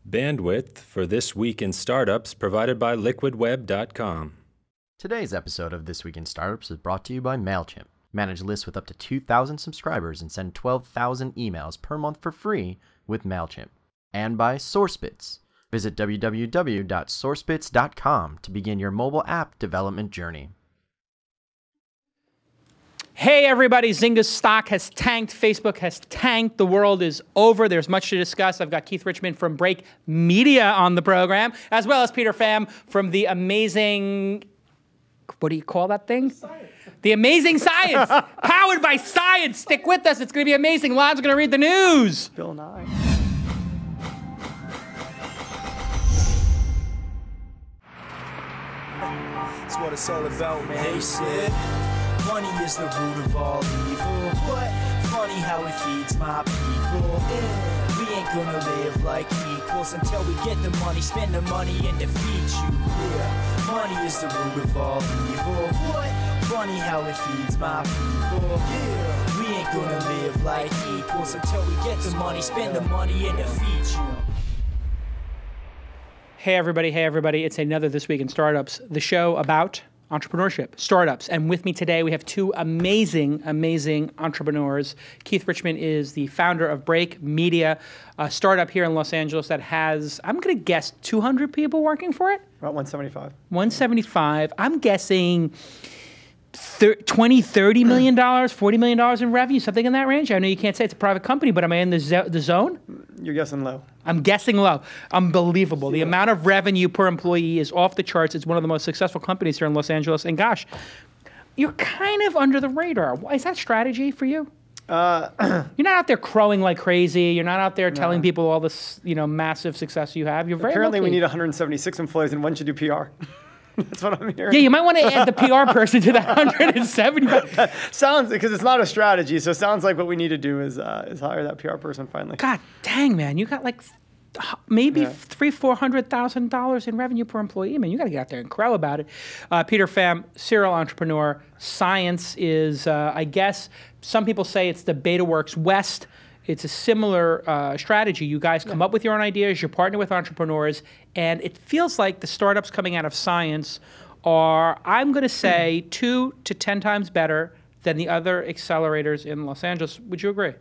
Bandwidth for This Week in Startups provided by liquidweb.com. Today's episode of This Week in Startups is brought to you by MailChimp. Manage lists with up to 2,000 subscribers and send 12,000 emails per month for free with MailChimp. And by Sourcebits. Visit www.sourcebits.com to begin your mobile app development journey. Hey everybody, Zynga's stock has tanked, Facebook has tanked, the world is over, there's much to discuss. I've got Keith Richman from Break Media on the program, as well as Peter Pham from the amazing, what do you call that thing? Science. The Amazing Science, powered by science. Stick with us, it's gonna be amazing. Lon's gonna read the news. Bill Nye. That's what it's all about, man. They said money is the root of all evil. What? Funny how it feeds my people. Yeah. We ain't gonna live like equals until we get the money, spend the money, and defeat you. Yeah. Money is the root of all evil. What? Funny how it feeds my people. Yeah. We ain't gonna live like equals until we get the money, spend the money, and defeat you. Hey everybody, it's another This Week in Startups, the show about entrepreneurship, startups. And with me today, we have two amazing, amazing entrepreneurs. Keith Richman is the founder of Break Media, a startup here in Los Angeles that has, I'm gonna guess, 200 people working for it? About 175. 175. I'm guessing $20, $30 million, $40 million in revenue, something in that range. I know you can't say it's a private company, but am I in the zone? You're guessing low. I'm guessing low. Unbelievable. The amount of revenue per employee is off the charts. It's one of the most successful companies here in Los Angeles. And gosh, you're kind of under the radar. Is that strategy for you? You're not out there crowing like crazy. You're not out there telling people all this, massive success you have. You're very Apparently lucky. we need 176 employees and one should do PR. That's what I'm hearing. Yeah, you might want to add the PR person to that 175. Sounds, because it's not a strategy, so it sounds like what we need to do is hire that PR person finally. God dang, man, you got like maybe $300,000-$400,000 in revenue per employee. Man, you got to get out there and crow about it. Peter Pham, serial entrepreneur. Science is, I guess, some people say it's the Betaworks West. It's a similar strategy. You guys come up with your own ideas, you partner with entrepreneurs, and it feels like the startups coming out of science are, I'm going to say, 2 to 10 times better than the other accelerators in Los Angeles. Would you agree?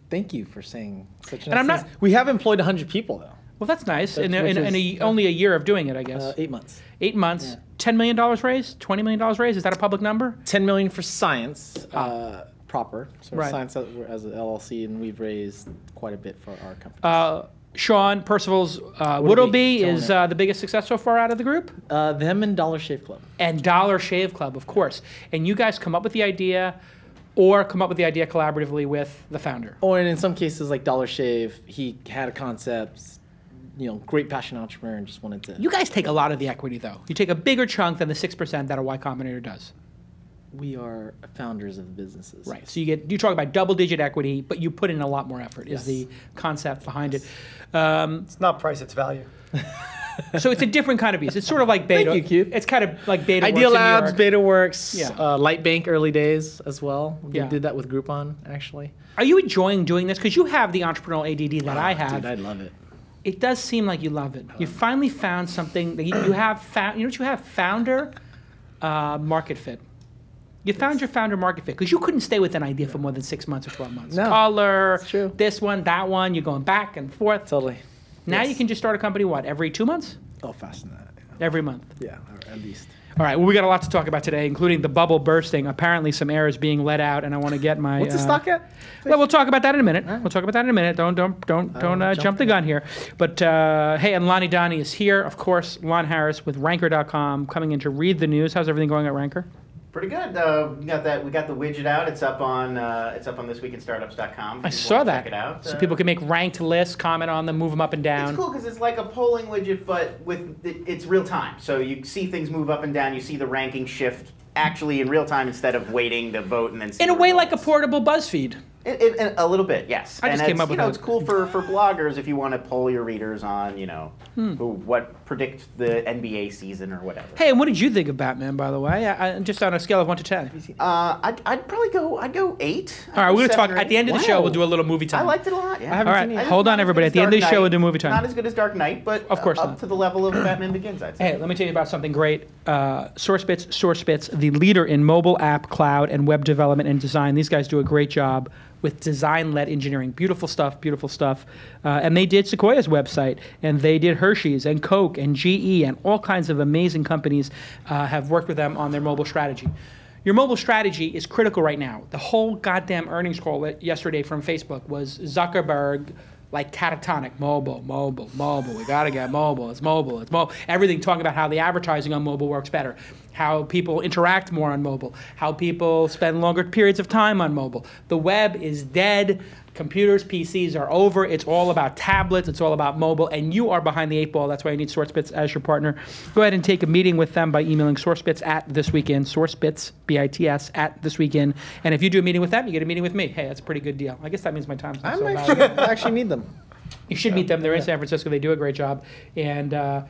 Thank you for saying such a nice nice thing. We have employed 100 people, though. Well, that's nice. Only a year of doing it, I guess. 8 months. 8 months. Yeah. $10 million raised? $20 million raised? Is that a public number? $10 million for science. Proper. So Right. Science as an LLC, and we've raised quite a bit for our company. Sean Percival's Woodleby is the biggest success so far out of the group? Them and Dollar Shave Club. And Dollar Shave Club, of course. And you guys come up with the idea or come up with the idea collaboratively with the founder? Or in some cases, like Dollar Shave, he had a concept, great passionate entrepreneur and just wanted to... You guys take a lot of the equity, though. You take a bigger chunk than the 6% that a Y Combinator does. We are founders of businesses. Right. So you talk about double-digit equity, but you put in a lot more effort. Is the concept behind it? It's not price; it's value. So it's a different kind of beast. It's sort of like Beta. Thank you, Keith. It's kind of like Betaworks. Ideal Labs, Betaworks, Yeah. Lightbank early days as well. We Yeah. did that with Groupon actually. Are you enjoying doing this? Because you have the entrepreneurial ADD that I have. Dude, I love it. It does seem like you love it. You finally found something that you have found. You know what you have? Founder market fit. You found your founder market fit because you couldn't stay with an idea for more than 6 months or 12 months. No, Color, it's true. this one, that one. You're going back and forth. Totally. Now Yes. you can just start a company, what, every 2 months? Oh, faster than that. Every month. Yeah, or at least. All right, well, we got a lot to talk about today, including the bubble bursting. Apparently some air is being let out, and I want to get my... What's the stock at? Well, we'll talk about that in a minute. We'll talk about that in a minute. Don't jump the gun here. But hey, and Lonnie Donnie is here. Of course, Lon Harris with Ranker.com coming in to read the news. How's everything going at Ranker? Pretty good. We got the widget out. It's up on thisweekinstartups.com. I saw that. Check it out. So people can make ranked lists, comment on them, move them up and down. It's cool because it's like a polling widget, but it's real time. So you see things move up and down. You see the ranking shift actually in real time instead of waiting to vote and then see In a the way like a results. portable BuzzFeed. A little bit, yes. I just came up with it's cool for bloggers if you want to poll your readers on, what predicts the NBA season or whatever. Hey, and what did you think of Batman, by the way? Just on a scale of 1 to 10. I'd probably go 8. All right, we're going to talk at the end of the show. We'll do a little movie time. I liked it a lot. Yeah. All right, hold on, everybody. At the end of the show, we'll do movie time. Not as good as Dark Knight, but of course up to the level of Batman Begins, I'd say. Hey, let me tell you about something great. Sourcebits, the leader in mobile app, cloud, and web development and design. These guys do a great job with design-led engineering. Beautiful stuff, beautiful stuff. And they did Sequoia's website, and they did Hershey's and Coke and GE, and all kinds of amazing companies have worked with them on their mobile strategy. Your mobile strategy is critical right now. The whole goddamn earnings call yesterday from Facebook was Zuckerberg, like catatonic, mobile. We gotta get mobile. It's mobile. Everything talking about how the advertising on mobile works better, how people interact more on mobile, how people spend longer periods of time on mobile. The web is dead. Computers, PCs are over. It's all about tablets. It's all about mobile. And you are behind the 8 ball. That's why you need Sourcebits as your partner. Go ahead and take a meeting with them by emailing Sourcebits @thisweekend. Sourcebits, BITS, @thisweekend. And if you do a meeting with them, you get a meeting with me. Hey, that's a pretty good deal. I guess that means my time's not so valuable. I actually need them. You should meet them. They're in San Francisco. They do a great job. And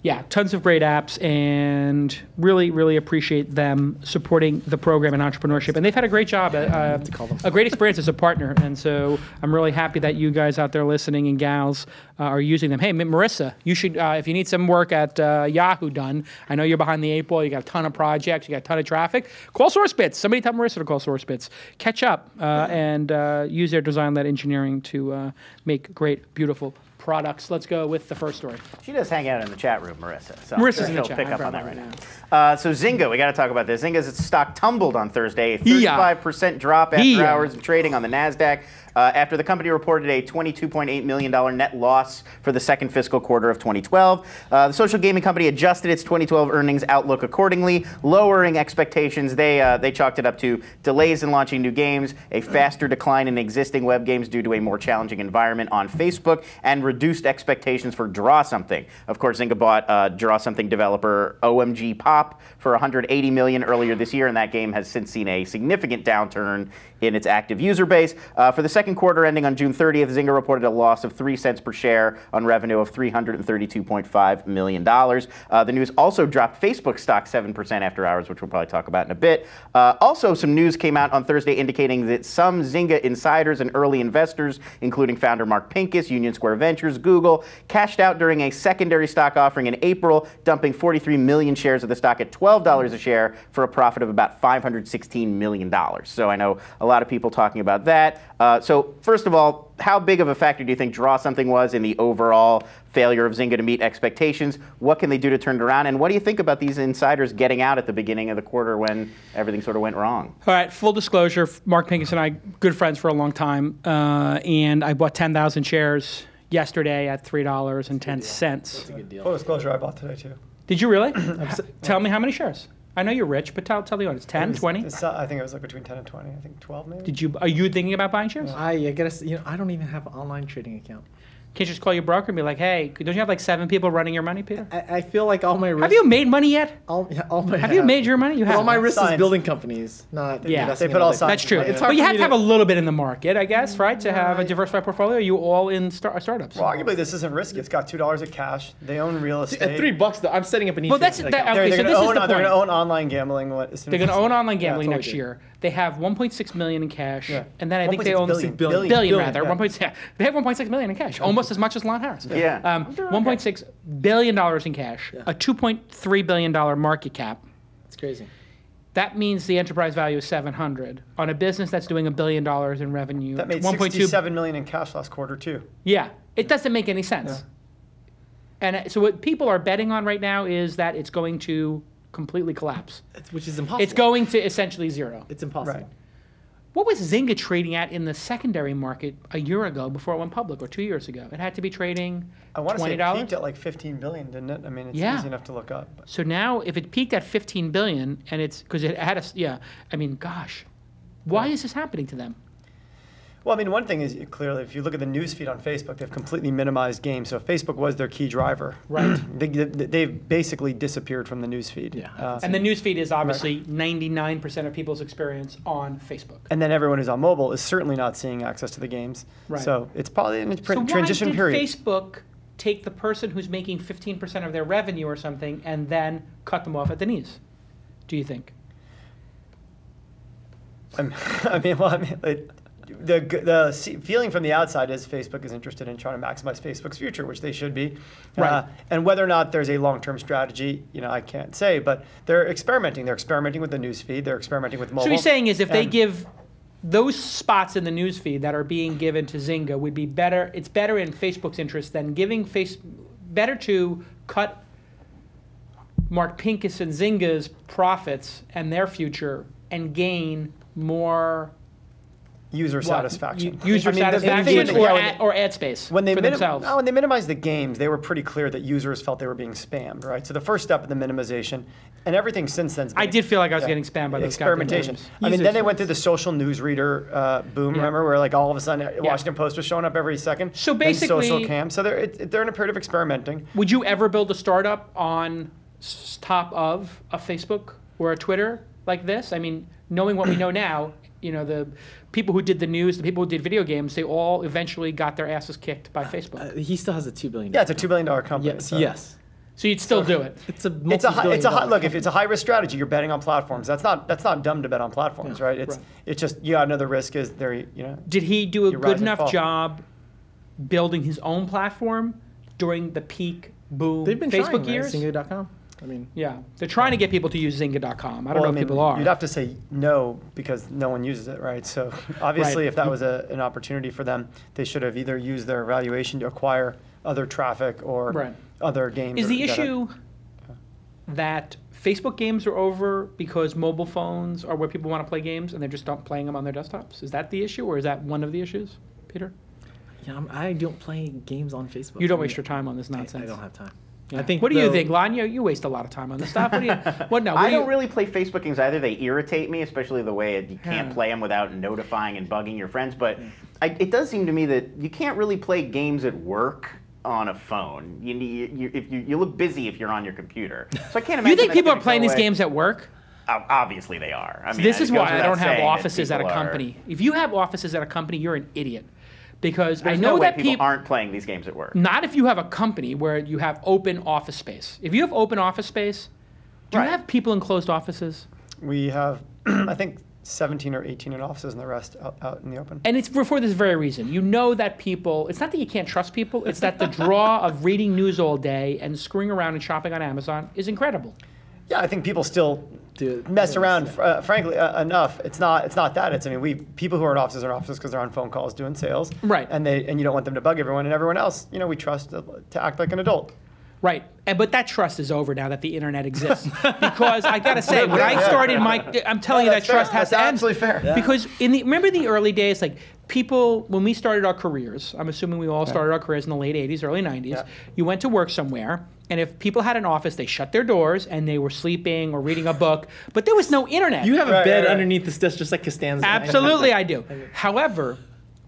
yeah, tons of great apps, and really, really appreciate them supporting the program and entrepreneurship. And they've had a great job, a great experience as a partner. And so I'm really happy that you guys out there listening and gals are using them. Hey, Marissa, you should, if you need some work at Yahoo done, I know you're behind the 8 ball, you got a ton of projects, you got a ton of traffic, call Sourcebits. Somebody tell Marissa to call Sourcebits. Catch up and use their design-led engineering to make great, beautiful products. Let's go with the first story. She does hang out in the chat room, Marissa. So Marissa's in the she'll chat. pick up on that right now. So Zynga, we got to talk about this. Zynga's stock tumbled on Thursday, a 35% drop after hours of trading on the NASDAQ. After the company reported a $22.8 million net loss for the second fiscal quarter of 2012. The social gaming company adjusted its 2012 earnings outlook accordingly, lowering expectations. They chalked it up to delays in launching new games, a faster decline in existing web games due to a more challenging environment on Facebook, and reduced expectations for Draw Something. Of course, Zynga bought Draw Something developer OMG Pop for $180 million earlier this year, and that game has since seen a significant downturn in its active user base. For the second quarter ending on June 30th, Zynga reported a loss of 3 cents per share on revenue of $332.5 million. The news also dropped Facebook stock 7% after hours, which we'll probably talk about in a bit. Also, some news came out on Thursday indicating that some Zynga insiders and early investors, including founder Mark Pincus, Union Square Ventures, Google, cashed out during a secondary stock offering in April, dumping 43 million shares of the stock at $12 a share for a profit of about $516 million. So I know a lot of people talking about that. So first of all, how big of a factor do you think Draw Something was in the overall failure of Zynga to meet expectations? What can they do to turn it around? And what do you think about these insiders getting out at the beginning of the quarter when everything sort of went wrong? All right, full disclosure, Mark Pincus and I, good friends for a long time, and I bought 10,000 shares yesterday at $3.10. That's a good deal. Full disclosure, I bought today too. Did you really? Tell me how many shares. I know you're rich, but tell the audience. 10, 20? I think it was like between 10 and 20. I think 12 maybe. Are you thinking about buying shares? I guess, I don't even have an online trading account. Can't you just call your broker and be like, hey, don't you have like 7 people running your money, Peter? I feel like all my risk... Have you made money yet? Have you made your money? You have. All my risk is Science. building companies, not investing they put all in other- science. That's true. It's hard But you for have me to have a little bit in the market, I guess, right? To have a diversified portfolio. Are you all in startups? Well, arguably this isn't risky. It's got $2 of cash. They own real estate. At $3 though, I'm setting up an ETF. Well, that's account. okay. So this is the They're going to point. own online gambling. They're going to own online gambling totally next do. year. They have 1.6 million in cash, Yeah. and then I think they 1.6 own billion rather. yeah. They have 1.6 million in cash, almost as much as Lon Harris. Yeah. $1.6 billion in cash, a $2.3 billion market cap. It's crazy. That means the enterprise value is 700 on a business that's doing $1 billion in revenue. That made 1.2 $67 million in cash last quarter too. Yeah, it doesn't make any sense. And so what people are betting on right now is that it's going to completely collapse. Which is impossible. It's going to essentially zero. It's impossible. Right. What was Zynga trading at in the secondary market a year ago before it went public, or 2 years ago? It had to be trading I want to say $20. it peaked at like 15 billion, didn't it? I mean, it's Yeah. easy enough to look up. But. So now, if it peaked at 15 billion, and it's because it had a I mean, gosh, why is this happening to them? Well, I mean, one thing is clearly, if you look at the news feed on Facebook, they've completely minimized games. So if Facebook was their key driver, right? they've basically disappeared from the news feed. Yeah, and the news feed is obviously 99% of people's experience on Facebook. And then everyone who's on mobile is certainly not seeing access to the games. Right. So it's probably in a transition so why period. did Facebook take the person who's making 15% of their revenue or something and then cut them off at the knees, do you think? The feeling from the outside is Facebook is interested in trying to maximize Facebook's future, which they should be. Right. And whether or not there's a long-term strategy, I can't say. But they're experimenting. They're experimenting with the news feed. They're experimenting with mobile. So what you're saying is if they give those spots in the news feed that are being given to Zynga would be better. It's better in Facebook's interest than giving better to cut Mark Pincus and Zynga's profits and their future and gain more user satisfaction. User satisfaction or ad space when they for themselves. When they minimized the games, they were pretty clear that users felt they were being spammed, right? So the first step in the minimization, and everything since then. I did feel like I was getting spammed by those experimentation. I mean, then they went through the social newsreader boom, remember, where like all of a sudden Washington Post was showing up every second. So basically, social cam. So they're in a period of experimenting. Would you ever build a startup on top of a Facebook or a Twitter like this? I mean, knowing what we know now, the people who did the news, the people who did video games, they all eventually got their asses kicked by Facebook. He still has a $2 billion. Yeah, it's a $2 billion company. Yes. Yes. So you'd still do it. It's a look. If it's a high risk strategy, you're betting on platforms. That's not dumb to bet on platforms, right? It's just you gotta know the risk is there. Did he do a good enough job building his own platform during the peak boom? They've been Facebook trying, years. Zynga.com. I mean, yeah, they're trying to get people to use Zynga.com. I don't know if people are. You'd have to say no because no one uses it, right? So obviously, if that was an opportunity for them, they should have either used their valuation to acquire other traffic or other games. Is the issue that Facebook games are over because mobile phones are where people want to play games and they're just not playing them on their desktops? Is that the issue, or is that one of the issues, Peter? Yeah, I don't play games on Facebook. You don't waste your time on this nonsense. I don't have time. Yeah. What do you think, Lon? You waste a lot of time on this stuff. I don't really play Facebook games either. They irritate me, especially the way you can't play them without notifying and bugging your friends. But it does seem to me that you can't really play games at work on a phone. You look busy if you're on your computer. So I can't imagine. You think people are playing these games at work? Obviously they are. I mean, this is why I don't have offices at a company. If you have offices at a company, you're an idiot. Because I know that people aren't playing these games at work. Not if you have a company where you have open office space. If you have open office space, do you have people in closed offices? We have, I think, 17 or 18 in offices and the rest out in the open. And it's for this very reason. You know that people, it's not that you can't trust people, it's that the draw of reading news all day and screwing around and shopping on Amazon is incredible. Yeah, I think people still mess around, frankly, enough. It's not that. People who are in offices because they're on phone calls doing sales. Right. And you don't want them to bug everyone, and everyone else, we trust to act like an adult. Right. But that trust is over now that the internet exists. Because I got to say, when I started I'm telling you that trust has to end. That's absolutely fair. Yeah. Because remember the early days, like people, when we started our careers, I'm assuming we all started our careers in the late 80s, early 90s, you went to work somewhere, and if people had an office, they shut their doors and they were sleeping or reading a book, but there was no internet. You have a bed underneath this desk just like Costanza. Absolutely, I do. However,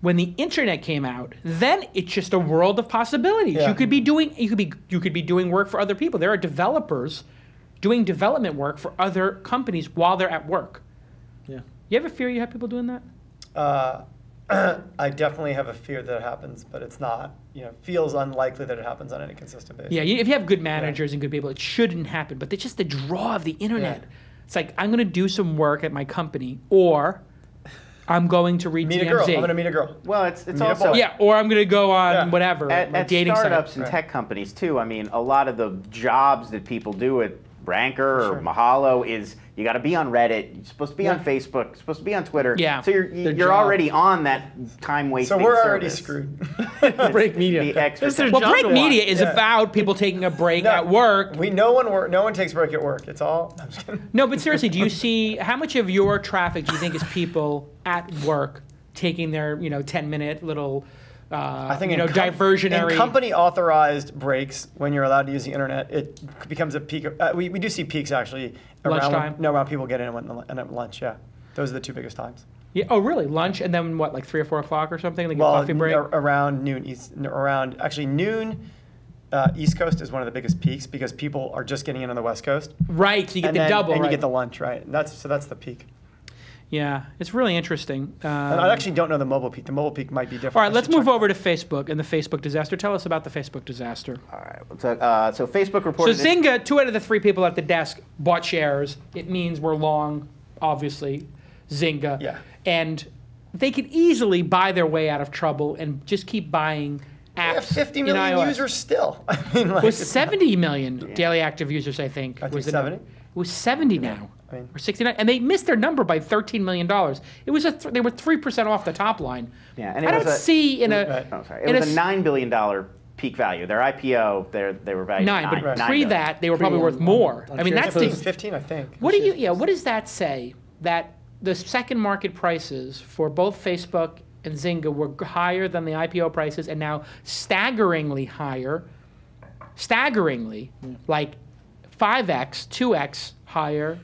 when the internet came out, then it's just a world of possibilities. Yeah. You could be doing work for other people. There are developers doing development work for other companies while they're at work. Yeah. You ever fear you have people doing that? I definitely have a fear that it happens, but it's not. Feels unlikely that it happens on any consistent basis. Yeah, if you have good managers and good people, it shouldn't happen. But it's just the draw of the internet. Yeah. It's like, I'm going to do some work at my company, or I'm going to read TMZ. I'm going to meet a girl. Well, it's also... Yeah, or I'm going to go on whatever, at dating startups site. and tech companies, too. I mean, a lot of the jobs that people do at Ranker or Mahalo is you got to be on Reddit, you're supposed to be on Facebook, you're supposed to be on Twitter. Yeah. So you're already on that time wasting. So we're already screwed. Break media. Break media is about people taking a break at work. No one takes a break at work. It's all. I'm just kidding. No, but seriously, do you see how much of your traffic do you think is people at work taking their 10-minute little I think diversionary. In company-authorized breaks, when you're allowed to use the internet, it becomes a peak. We do see peaks actually lunchtime. around people getting in at lunch. Yeah, those are the two biggest times. Yeah. Oh, really? Lunch and then what, like 3 or 4 o'clock or something? Like a coffee break? Around noon. Noon. East Coast is one of the biggest peaks because people are just getting in on the West Coast. Right. So you get the double. And right? you get the lunch. Right. And that's the peak. Yeah, it's really interesting. And I actually don't know the mobile peak. The mobile peak might be different. All right, let's move over to Facebook and the Facebook disaster. Tell us about the Facebook disaster. All right. So Facebook reported. So Zynga, 2 out of the 3 people at the desk bought shares. It means we're long, obviously, Zynga. Yeah. And they could easily buy their way out of trouble and just keep buying apps. They have 50 million users still. I mean, it was 70 million daily active users, I think. I think 70. It was 70 now. Or 69, and they missed their number by $13 million. It was they were 3% off the top line. Yeah, and I don't see in a. It was a $9 billion peak value. Their IPO, they were valued at $9, but $9 pre that they were probably worth more. I mean, that's the 15, I think. What do you? Yeah, what does that say? That the second market prices for both Facebook and Zynga were higher than the IPO prices, and now staggeringly higher. Staggeringly, like 5x, 2x higher.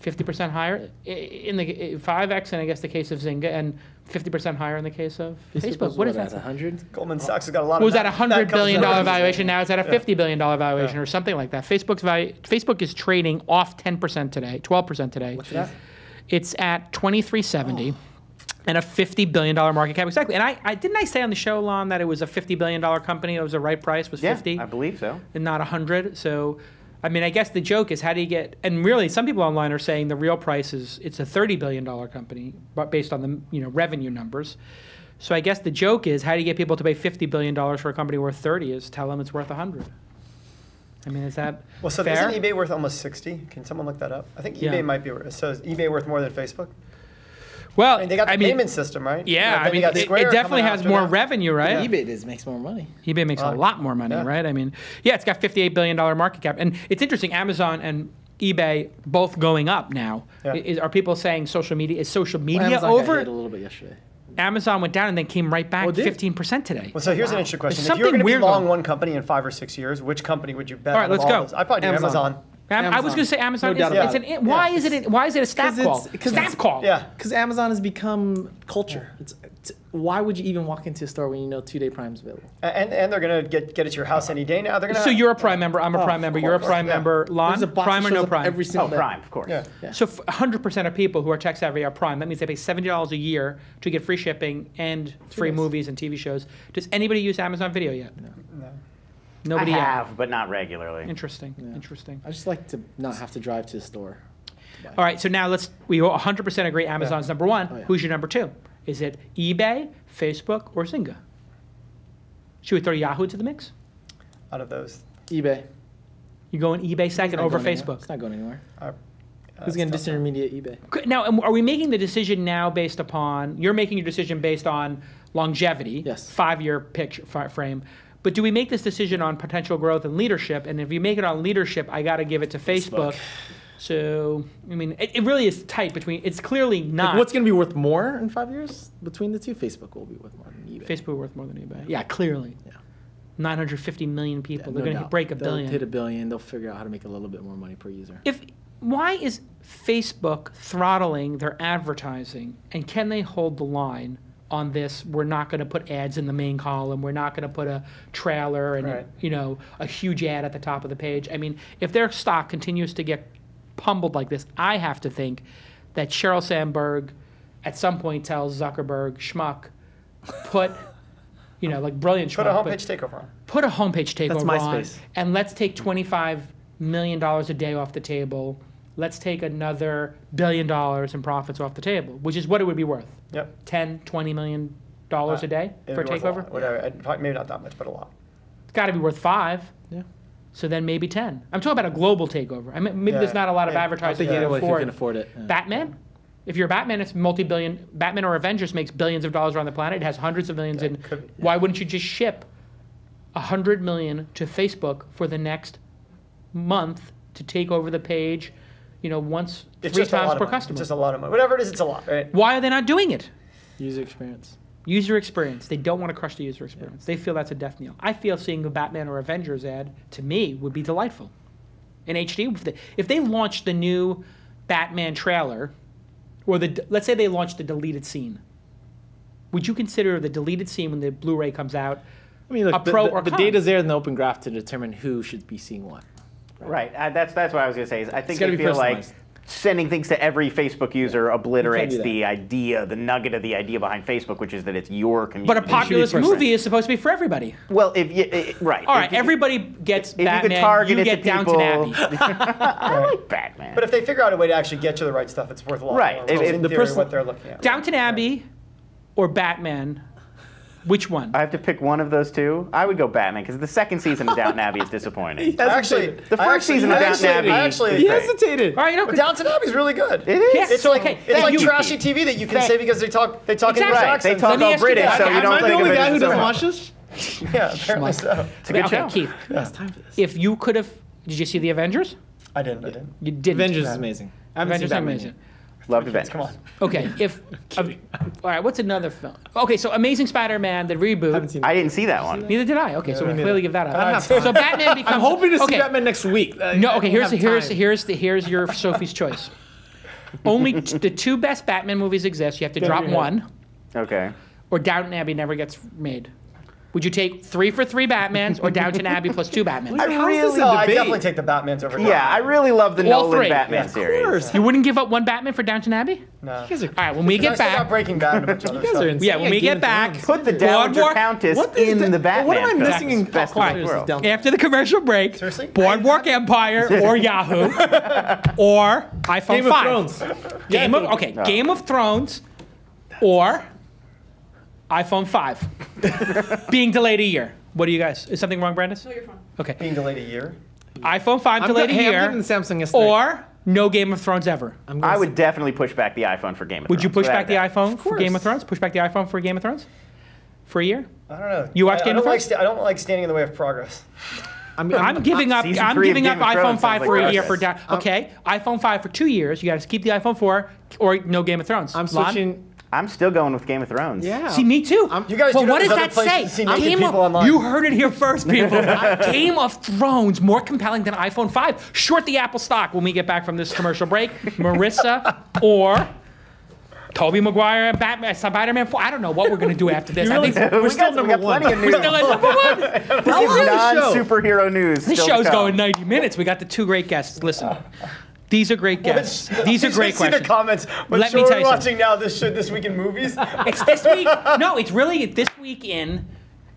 50% higher in the 5x in I guess the case of Zynga, and 50% higher in the case of Facebook. What is that? 100. Goldman Sachs has got a lot. Was that a $100 billion valuation? Now it's at a $50 billion valuation or something like that. Facebook is trading off 10% today, 12% today. What's that? It's at 2370. And a $50 billion market cap, exactly. And I didn't say on the show, Lon, that it was a $50 billion company. It was the right price, was 50. Yeah, I believe so. And not 100. So. I mean, I guess the joke is how do you get, and really some people online are saying the real price is it's a $30 billion company, but based on the revenue numbers. So I guess the joke is how do you get people to pay $50 billion for a company worth 30 is tell them it's worth 100. I mean, is that fair? Isn't eBay worth almost 60? Can someone look that up? I think eBay might be worth, so is eBay worth more than Facebook? Well, they got the payment system, right? Yeah, I mean, it definitely has more revenue, right? Yeah. eBay makes more money. eBay makes a lot more money, right? I mean, yeah, it's got $58 billion market cap. And it's interesting, Amazon and eBay both going up now. Yeah. Are people saying social media Amazon over? Got hit a little bit yesterday. Amazon went down and then came right back 15% today. Well, so here's an interesting question. If you were going to be long one company in 5 or 6 years, which company would you bet on? All right, let's go. I'd probably do Amazon. I was going to say Amazon. Why is it a staff call? Staff call. Yeah, because Amazon has become culture. Why would you even walk into a store when you know 2-day Prime's available? And they're going to get it to your house any day now. They're going to. So you're a Prime member. I'm a Prime member. You're a Prime member. Lon, Prime or no Prime? Every single day. Prime, of course. Yeah. So 100% of people who are tech savvy are Prime. That means they pay $70 a year to get free shipping and free movies and TV shows. Does anybody use Amazon Video yet? No. Nobody I have, but not regularly. Interesting. Interesting. I just like to not have to drive to the store. All right, so now we 100% agree Amazon's number one. Who's your number two? Is it eBay, Facebook, or Zynga? Should we throw Yahoo to the mix? Out of those. eBay. You going eBay second over Facebook? It's not going anywhere. Who's going to disintermediate eBay? Now, are we making the decision now based upon, you're making your decision based on longevity, 5-year picture frame, but do we make this decision on potential growth and leadership? And if you make it on leadership, I got to give it to Facebook. So, I mean, it really is tight between, it's clearly not. Like what's going to be worth more in 5 years? Between the two, Facebook will be worth more than eBay. Facebook will be worth more than eBay. Yeah, clearly. Yeah. 950 million people. They're going to break a billion. They'll hit $1 billion. They'll figure out how to make a little bit more money per user. Why is Facebook throttling their advertising? And can they hold the line on this? We're not going to put ads in the main column. We're not going to put a trailer and a huge ad at the top of the page. I mean, if their stock continues to get pummeled like this, I have to think that Sheryl Sandberg at some point tells Zuckerberg, schmuck, put, like brilliant schmuck. Put a homepage takeover on. Put a homepage takeover That's on. MySpace. And let's take $25 million a day off the table. Let's take another $1 billion in profits off the table, which is what it would be worth. Yep. 10, $20 million a day for a takeover? Whatever. Maybe not that much, but a lot. It's got to be worth 5. Yeah. So then maybe 10. I'm talking about a global takeover. I mean, maybe there's not a lot of advertising if you can afford it. Yeah. Batman? If you're Batman, it's multi-billion. Batman or Avengers makes billions of dollars around the planet. It has hundreds of millions in. Why wouldn't you just ship $100 million to Facebook for the next month to take over the page, once, 3 times per customer? It's just a lot of money. Whatever it is, it's a lot, right? Why are they not doing it? User experience. User experience. They don't want to crush the user experience. They feel that's a death knell. I feel seeing a Batman or Avengers ad, to me, would be delightful. In HD, if they launched the new Batman trailer, or let's say they launched the deleted scene. Would you consider the deleted scene when the Blu-ray comes out I mean, look, a pro or the con? data's there in the Open Graph to determine who should be seeing what. Right. That's what I was going to say. Is I think gotta they be feel like personalized. sending things to every Facebook user obliterates that. the idea, the nugget of the idea behind Facebook, which is that it's your community. But a populist movie is supposed to be for everybody. Well, if you, right. All right, everybody gets you Batman. could target You it to get Downton people- Abbey. I like Batman. But if they figure out a way to actually get you the right stuff, it's worth a lot. Right. More. If- In the theory, what they're looking at. Downton Abbey or Batman, which one? I have to pick one of those two. I would go Batman because the second season of Downton Abbey is disappointing. Actually, The first season of Downton Abbey. He hesitated. All right, But Downton Abbey's really good. It is. Yes, It's like okay. it's like you- trashy TV that you can say because they talk Exactly. English Right. They accents. talk Let me all ask you British, this. so you Am don't I the think of only it guy as who doesn't so- watch this? Yeah, apparently so. It's a good show. Keith, It's time for this. if you could have, did you see the Avengers? I didn't. You didn't. Avengers is amazing. I haven't Avengers seen are Batman amazing. Loved Avengers. Come on. Okay, if all right, what's another film? Okay, so Amazing Spider-Man, the reboot. I haven't seen I didn't see that one. Neither did I. Okay, so we clearly give that up. I don't have time. So Batman becomes. I'm hoping to see okay. Batman next week. No, okay. Here's your Sophie's choice. Only the two best Batman movies exist. You have to drop one, Okay. or Downton Abbey never gets made. Would you take 3 for 3 Batmans or Downton Abbey plus 2 Batmans? How is this really- a No, I debate? definitely take the Batmans over. Yeah, I really love the All Nolan three. Batman Yeah, of series. course. You wouldn't give up one Batman for Downton Abbey? No. You guys are, All right, when we I get still got back. Breaking Bad and a bunch of other you guys stuff. are insane. Yeah, when we Game get of back. Thrones. Put the Dowager Boardwalk- Countess What is in that? the Batman What am I film. missing in Best pop of both culture? worlds. After the commercial break, Seriously? Boardwalk Empire or Yahoo or iPhone Game of 5. Thrones. Game of Thrones or iPhone 5 being delayed a year. What do you guys? Is something wrong, Brandis? No, you're fine. Okay. Being delayed a year. iPhone 5 I'm delayed a I'm year getting the Samsung yesterday. or no Game of Thrones ever. I would definitely push back the iPhone for Game of Thrones. Would you push back the without a doubt. iPhone for Game of Thrones? Push back the iPhone for Game of Thrones? For a year? I don't know. You watch I Game of don't like Thrones? I don't like standing in the way of progress. I'm giving up. Season I'm 3 of giving up Game of iPhone Thrones 5 sounds for like a year for progress. down. Okay, iPhone 5 for 2 years. You got to keep the iPhone 4 or no Game of Thrones. I'm Lon? switching. I'm still going with Game of Thrones. Yeah. See, me too. You guys but do know what does there's that other places say? to see naked Game of, people online. you heard it here first, people. Game of Thrones more compelling than iPhone 5. Short the Apple stock when we get back from this commercial break. Marissa or Tobey Maguire and Batman, Spider-Man 4. I don't know what we're gonna do after this. I think We're still number one. Plenty of news. we're still at number one. This is non-superhero news. This still to show's come. going 90 minutes. We got the 2 great guests. Listen, these are great guests. These are great See the questions. comments. But Let sure me tell we're you watching now this week in movies. It's this week. No, it's really this week in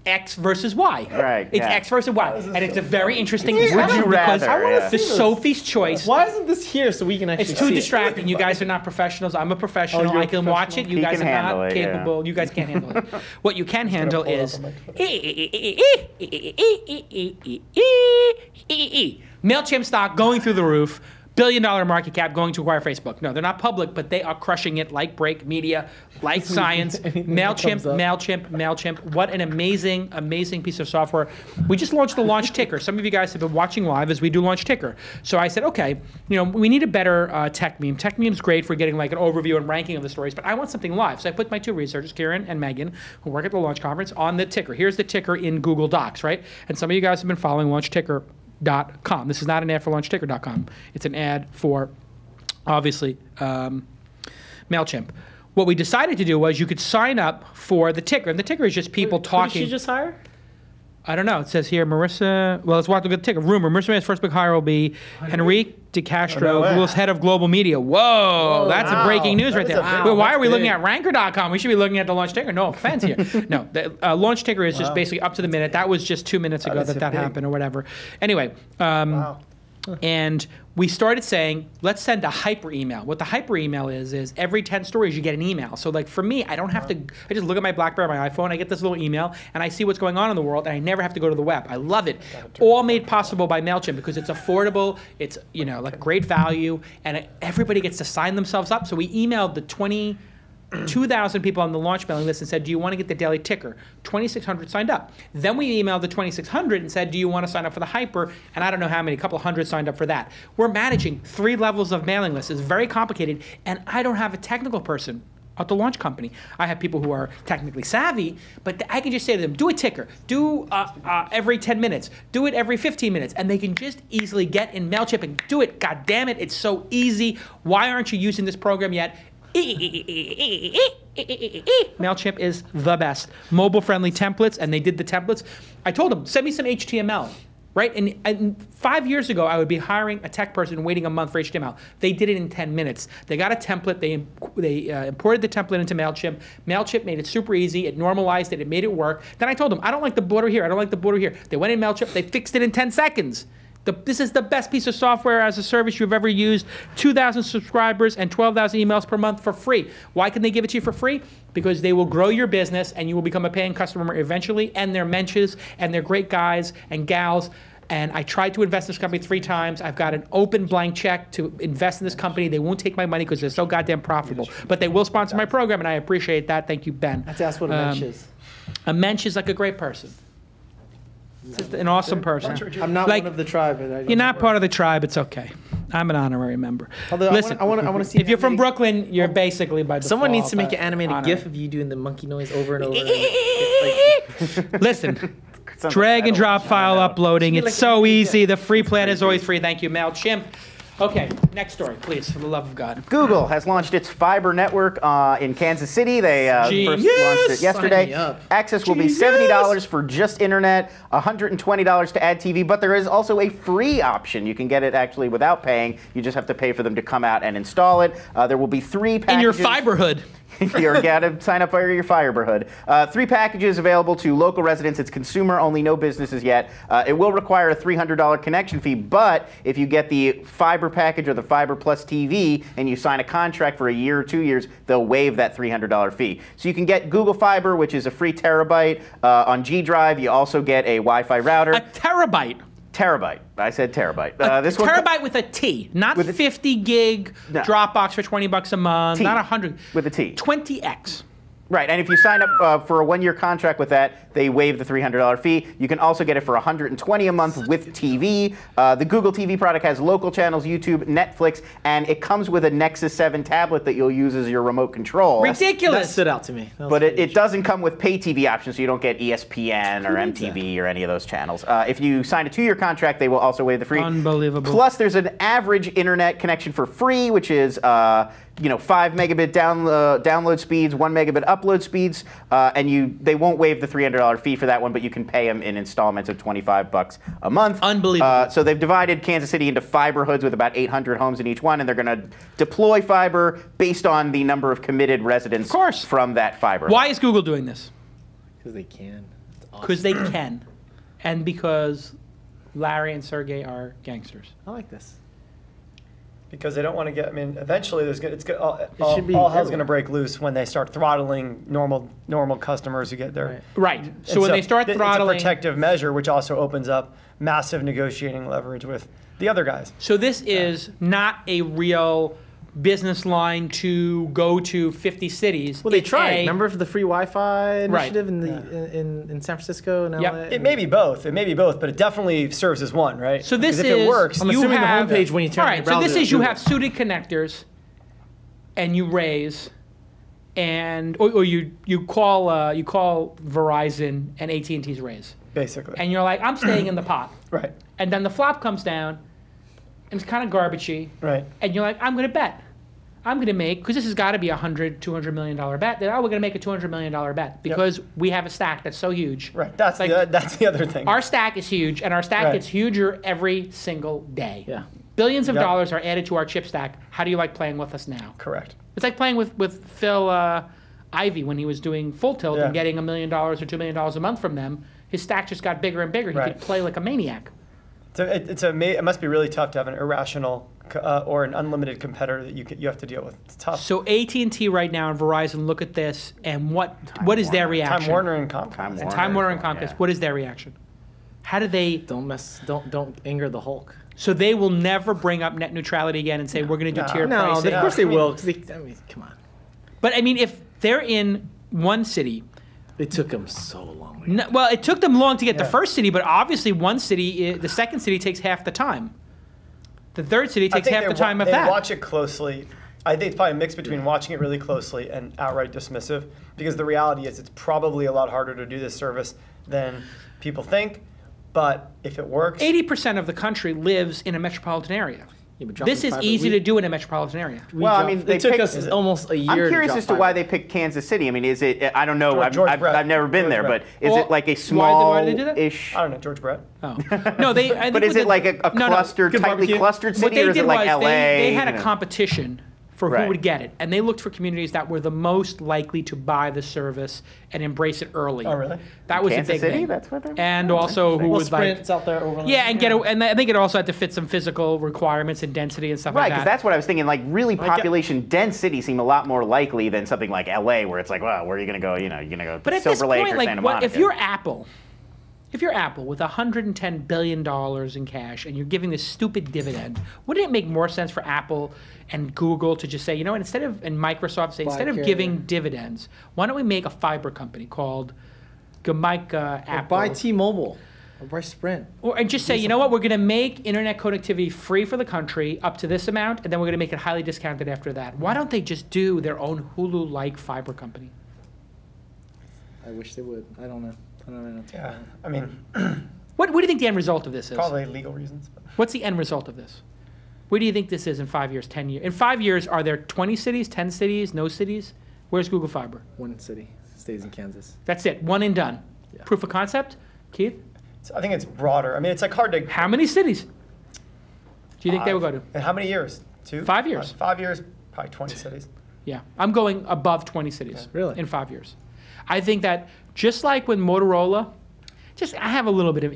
X versus Y. Right, It's yeah. X versus Y, and it's a very interesting Would discussion you because rather, I wanna the see this. Sophie's choice. Why isn't this here so we can actually It's too see distracting. You guys are not professionals. I'm a professional. you're I a can watch it. You He guys can are handle not it, yeah. capable. You guys can't handle it. What you can handle pull it up is on my MailChimp stock going through the roof. $1 billion market cap going to acquire Facebook. No, they're not public, but they are crushing it like Break Media, like Science. MailChimp. What an amazing, amazing piece of software. We just launched the launch ticker. Some of you guys have been watching live as we do launch ticker. So I said, okay, we need a better tech meme. Tech meme's great for getting like an overview and ranking of the stories, but I want something live. So I put my 2 researchers, Kieran and Megan, who work at the launch conference, on the ticker. Here's the ticker in Google Docs, right? And some of you guys have been following launch ticker. .com. This is not an ad for launchticker.com. It's an ad for, obviously, MailChimp. What we decided to do was you could sign up for the ticker. And the ticker is just people talking. Who did she just hire? I don't know. It says here, Marissa. Well, let's walk through the ticker. Rumor. Marissa May's first big hire will be Henrique De Castro, way. Google's head of global media. Whoa, that's a breaking news right That there. is a big- Well, why are we that's looking big. at Ranker.com? We should be looking at the launch ticker. No offense here. No, the launch ticker is just basically up to the minute. That was just 2 minutes ago is that big. happened or whatever. Anyway, Wow. and we started saying, let's send a hyper email. What the hyper email is every 10 stories you get an email. So like for me, I don't have to, I just look at my BlackBerry or my iPhone, I get this little email, and I see what's going on in the world, and I never have to go to the web. I love it. All made possible by MailChimp because it's affordable, it's like great value, and everybody gets to sign themselves up. So we emailed the 2,000 people on the launch mailing list and said, do you want to get the daily ticker? 2,600 signed up. Then we emailed the 2,600 and said, do you want to sign up for the hyper? And I don't know how many, a couple hundred signed up for that. We're managing 3 levels of mailing lists. It's very complicated, and I don't have a technical person at the launch company. I have people who are technically savvy, but I can just say to them, do a ticker, do every 10 minutes, do it every 15 minutes, and they can just easily get in MailChimp and do it. God damn it, it's so easy. Why aren't you using this program yet? MailChimp is the best. Mobile-friendly templates, and they did the templates. I told them, send me some HTML. Right? And 5 years ago, I would be hiring a tech person and waiting a month for HTML. They did it in 10 minutes. They got a template. They imported the template into MailChimp. MailChimp made it super easy. It normalized it. It made it work. Then I told them, I don't like the border here. I don't like the border here. They went in MailChimp. They fixed it in 10 seconds. This is the best piece of software as a service you've ever used. 2,000 subscribers and 12,000 emails per month for free. Why can they give it to you for free? Because they will grow your business and you will become a paying customer eventually. And they're mensches and they're great guys and gals. And I tried to invest in this company 3 times. I've got an open blank check to invest in this company. They won't take my money because they're so goddamn profitable. But they will sponsor my program, and I appreciate that. Thank you, Ben. Let's ask what a mensch is. A mensch is like a great person. Just an awesome person. I'm not one of the tribe. You're not part of the tribe. It's okay. I'm an honorary member. Although listen, I want to see. If you're from Brooklyn, you're basically by default. Someone needs to make an animated GIF of you doing the monkey noise over and over. Listen. Drag and drop file uploading. It's so easy. The free plan is always free. Thank you, MailChimp. Okay, next story, please, for the love of God. Google has launched its fiber network in Kansas City. They first launched it yesterday. Access will be $70 for just internet, $120 to add TV, but there is also a free option. You can get it actually without paying. You just have to pay for them to come out and install it. There will be 3 packages. In your fiberhood. You're got to sign up for your fiberhood. 3 packages available to local residents. It's consumer only, no businesses yet. It will require a $300 connection fee, but if you get the fiber package or the fiber plus TV and you sign a contract for a year or 2 years, they'll waive that $300 fee. So you can get Google Fiber, which is a free terabyte on G Drive. You also get a Wi-Fi router. A terabyte. Terabyte. I said terabyte. This terabyte with a T, not with 50 gig Dropbox for $20 a month, not 100. With a T. 20X. Right, and if you sign up for a 1-year contract with that, they waive the $300 fee. You can also get it for $120 a month with TV. The Google TV product has local channels, YouTube, Netflix, and it comes with a Nexus 7 tablet that you'll use as your remote control. Ridiculous! That stood out to me. But it doesn't come with pay TV options, so you don't get ESPN or MTV or any of those channels. If you sign a 2-year contract, they will also waive the fee. Unbelievable. Plus, there's an average internet connection for free, which is 5 megabit download speeds, 1 megabit upload speeds, and they won't waive the $300 fee for that one, but you can pay them in installments of $25 a month. Unbelievable. So they've divided Kansas City into fiber hoods with about 800 homes in each one, and they're going to deploy fiber based on the number of committed residents from that fiber. Why is Google doing this? Because they can. Because they can, and because Larry and Sergey are gangsters. I like this. Because they don't want to get. I mean, eventually, all hell's going to break loose when they start throttling normal customers who get their right. So when they start throttling, it's a protective measure, which also opens up massive negotiating leverage with the other guys. So this is not a real business line to go to 50 cities. Well, they tried. Remember for the free Wi-Fi initiative in San Francisco and LA? It may be both. It may be both, but it definitely serves as one, right? So this is, if it works, I'm assuming the homepage when you turn the browser. So this is you have suited connectors, and you raise, and or you call Verizon and AT&T's raise. Basically. And you're like, I'm staying in the pot. Right. And then the flop comes down. And it's kind of garbagey. Right. And you're like, I'm going to bet. I'm going to make, because this has got to be a $200 million bet. We're going to make a $200 million bet because we have a stack that's so huge. Right. That's the other thing. Our stack is huge, and our stack gets huger every single day. Yeah. Billions of dollars are added to our chip stack. How do you like playing with us now? Correct. It's like playing with Phil Ivey when he was doing Full Tilt and getting $1 million or $2 million a month from them. His stack just got bigger and bigger. He could play like a maniac. So it must be really tough to have an irrational or an unlimited competitor that you have to deal with. It's tough. So AT&T right now and Verizon look at this, and what is their reaction? Time Warner and Comcast. Time Warner and Comcast. What is their reaction? How do they? Don't anger the Hulk. So they will never bring up net neutrality again and say we're going to do tiered pricing. No, of course they will. I mean, come on. But I mean, if they're in one city. It took them so long. No, well, it took them long to get the first city, but obviously one city, the second city takes half the time. The third city takes half the time of that. They watch it closely. I think it's probably a mix between watching it really closely and outright dismissive, because the reality is it's probably a lot harder to do this service than people think. But if it works, 80% of the country lives in a metropolitan area. This is easy to do in a metropolitan area. Well, I mean, it took us almost a year. I'm curious to as to why they picked Kansas City. I mean, is it? I don't know. I've never been there, but is it like a why did they do that? small-ish? I don't know, George Brett. Oh. No, they. I think But is it like a clustered, tightly clustered city, or is it like LA? They had a competition for who Right. would get it, and they looked for communities that were the most likely to buy the service and embrace it early. Oh, really? That was Kansas a big City? thing. That's what they're. And also who was like. Sprint's out there overland. Yeah, and I think it also had to fit some physical requirements and density and stuff Right, like because that. that's what I was thinking. Like, really population-dense cities seem a lot more likely than something like LA, where it's like, well, where are you going to go? You know, you're going to go But to at this Silver Lake point, or like, Santa Monica. if you're Apple with $110 billion in cash and you're giving this stupid dividend, wouldn't it make more sense for Apple and Google to just say, you know what, and Microsoft say, instead of giving dividends, why don't we make a fiber company called Gamaica Apple? Buy T-Mobile. Or buy Sprint. And just say, you know what, we're going to make internet connectivity free for the country up to this amount, and then we're going to make it highly discounted after that. Why don't they just do their own Hulu-like fiber company? I wish they would. I don't know. Yeah, I mean, What do you think the end result of this is? probably legal reasons. But. What's the end result of this? Where do you think this is in 5 years, 10 years? In 5 years, are there 20 cities, 10 cities, no cities? Where's Google Fiber? One city stays in Kansas. That's it, one and done. Yeah. Proof of concept? Keith? I think it's broader. I mean, it's like hard to. How many cities do you think they will go to? And how many years? 2? 5 years. 5 years, probably 20 cities. Yeah, I'm going above 20 cities Really? in 5 years. I think that just like when Motorola, I have a little bit of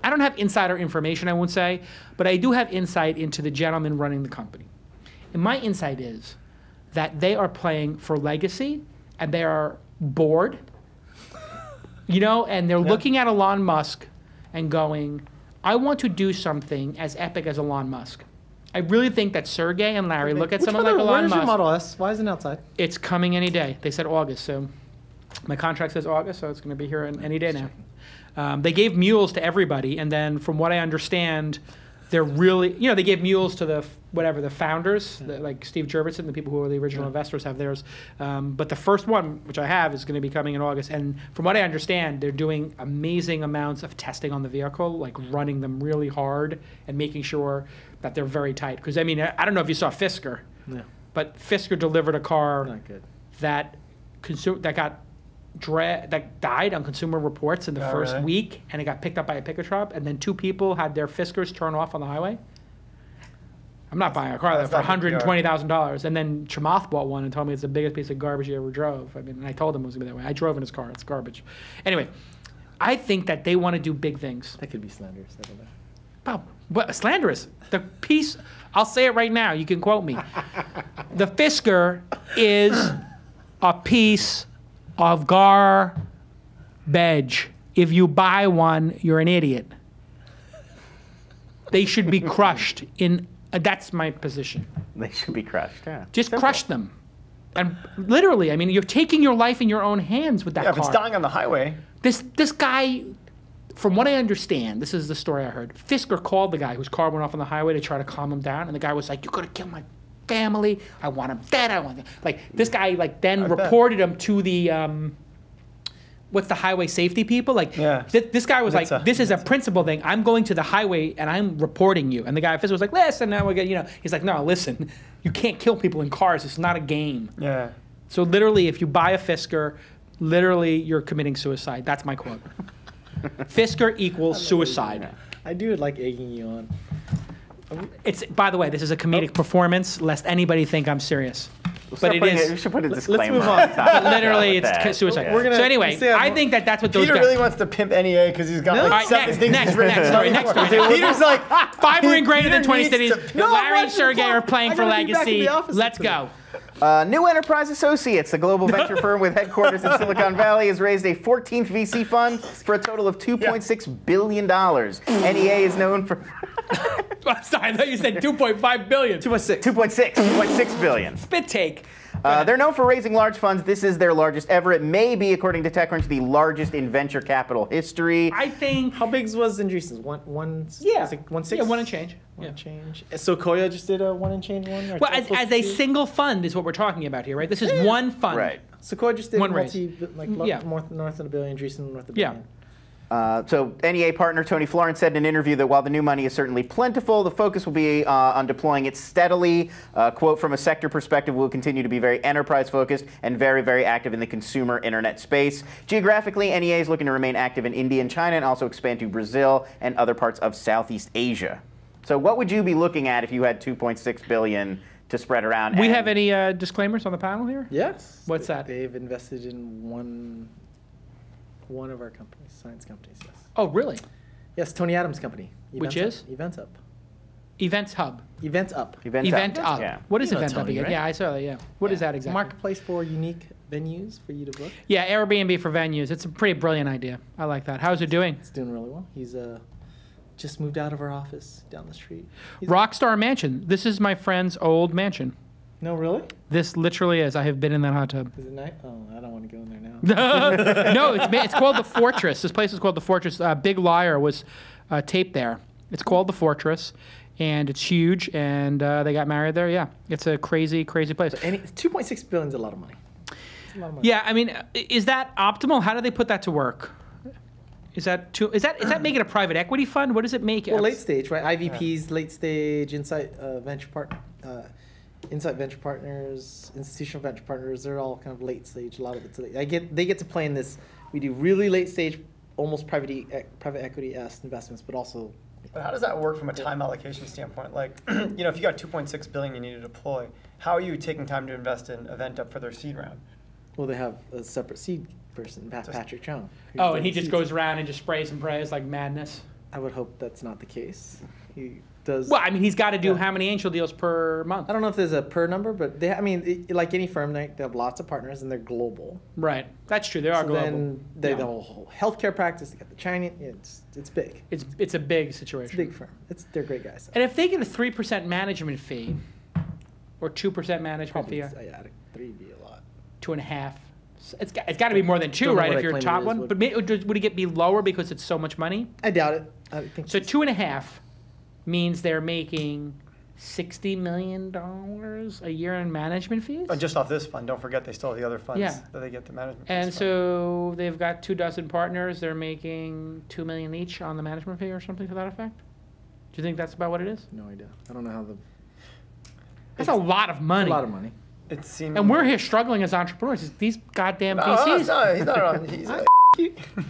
I don't have insider information, I won't say, but I do have insight into the gentleman running the company. And my insight is that they are playing for legacy and they are bored, and they're looking at Elon Musk and going, I want to do something as epic as Elon Musk. I really think that Sergey and Larry look at someone like Elon Where's Musk. your Model S? Why isn't it outside? It's coming any day. They said August, so my contract says August, so it's going to be here any day now. They gave mules to everybody, and then from what I understand, they're really, they gave mules to the founders, like Steve Jurvetson, the people who are the original investors have theirs. But the first one, which I have, is going to be coming in August. And from what I understand, they're doing amazing amounts of testing on the vehicle, like running them really hard and making sure that they're very tight. Because, I mean, I don't know if you saw Fisker, but Fisker delivered a car that died on Consumer Reports in the first week, and it got picked up by a pickup truck, and then 2 people had their Fiskers turn off on the highway. I'm not buying a car for $120,000. And then Chamath bought one and told me it's the biggest piece of garbage he ever drove. I mean, and I told him it was going to be that way. I drove in his car. It's garbage. Anyway, I think that they want to do big things. That could be slanderous. I don't know. Wow, what slanderous? The piece, I'll say it right now. You can quote me. The Fisker is a piece of garbage. If you buy one, you're an idiot. They should be crushed in. That's my position. They should be crushed. Yeah. Just crush them. And literally, I mean, you're taking your life in your own hands with that car. If it's dying on the highway. This guy, from what I understand, this is the story I heard. Fisker called the guy whose car went off on the highway to try to calm him down, and the guy was like, "You're gonna kill my family. I want him dead. I want him." Like this guy, then reported him to the what's the highway safety people? Like this guy was like, "This is a principle thing. I'm going to the highway and I'm reporting you." And the guy at Fisker was like, "Listen, now we're gonna, he's like, "No, listen, you can't kill people in cars. It's not a game." Yeah. So literally, if you buy a Fisker, literally you're committing suicide. That's my quote. Fisker equals suicide. I do like egging you on. It's, by the way, this is a comedic performance, lest anybody think I'm serious. But it is. We should put a disclaimer. Let's move on. But literally, it's suicide. We're gonna so anyway, I think that's what those Peter guys. really wants to pimp NEA because he's got like 7 things next he's written. story. Peter's like, fiber in greater than 20 Peter cities. needs to- Larry and Sergey are playing for legacy. Let's go. New Enterprise Associates, a global venture firm with headquarters in Silicon Valley, has raised a 14th VC fund for a total of $2.6 billion. NEA is known for... I'm sorry, I thought you said 2.5 billion. 2.6 billion. Spit take. They're known for raising large funds. This is their largest ever. It may be, according to TechCrunch, the largest in venture capital history. I think. How big was Andreessen's? One? Yeah. Is it 1.6? Yeah, 1 and change. One and change. So Koya just did a 1 and change one? Or Well, as a single fund is what we're talking about here, right? This is one fund. Right. Sequoia just did One raise. north of $1 billion, Andreessen north of $1 billion. So NEA partner Tony Florence said in an interview that while the new money is certainly plentiful, the focus will be on deploying it steadily. Quote, from a sector perspective, we'll continue to be very enterprise focused and very, very active in the consumer internet space. Geographically, NEA is looking to remain active in India and China and also expand to Brazil and other parts of Southeast Asia. So what would you be looking at if you had $2.6 billion to spread around? We have any disclaimers on the panel here? Yes. What's that? They've invested in one of our companies, science companies, yes. Oh, really? Yes, Tony Adams' company. Which is? Events Up. Events Hub. Events Up. Event Up. Yeah. What is You know Event Up Tony, again? right? Yeah, I saw that, yeah. What is that exactly? Marketplace for unique venues for you to book. Yeah, Airbnb for venues. It's a pretty brilliant idea. I like that. How's it doing? It's doing really well. He's just moved out of our office down the street. Rockstar Mansion. This is my friend's old mansion. No, really? This literally is. I have been in that hot tub. Is it nice? Oh, I don't want to go in there now. No, it's called the Fortress. This place is called the Fortress. Big Liar was taped there. It's called the Fortress, and it's huge. And they got married there. Yeah, it's a crazy, crazy place. So $2.6 billion is a lot of money. It's a lot of money. Yeah, I mean, is that optimal? How do they put that to work? Is that make it a private equity fund? What does it make? Well, late stage, right? IVPs, late stage, Insight Venture Partners, Institutional Venture Partners, they're all kind of late stage. A lot of it's late. They get to play in this. We do really late stage, almost private equity-esque investments, but also. But how does that work from a time allocation standpoint? Like, if you got $2.6 billion you need to deploy, how are you taking time to invest in Event Up for their seed round? Well, they have a separate seed person, Patrick Chung. Oh, and he just goes around and just sprays and prays like madness. I would hope that's not the case. He does. Well, I mean, he's got to do how many angel deals per month? I don't know if there's a per number, but like any firm, they have lots of partners and they're global. Right, that's true. They are global. Then they have a whole healthcare practice. They got the China. It's big. It's a big situation. It's a big firm. They're great guys. And if they get a 3% management fee, or 2% management Probably, fee, yeah, 3 would be a lot. 2.5. It's got to be more than 2, right? If you're a top one, but would it be lower because it's so much money? I doubt it. I think so. 2.5 means they're making $60 million a year in management fees. And just off this fund, don't forget they still have the other funds Yeah. that they get the management. And fees so they've got 24 partners. They're making $2 million each on the management fee or something to that effect. Do you think that's about what it is? No idea. I don't know how That's a lot of money. A lot of money. It seems. And we're here struggling as entrepreneurs. These goddamn No, VCs. no, he's not on. He's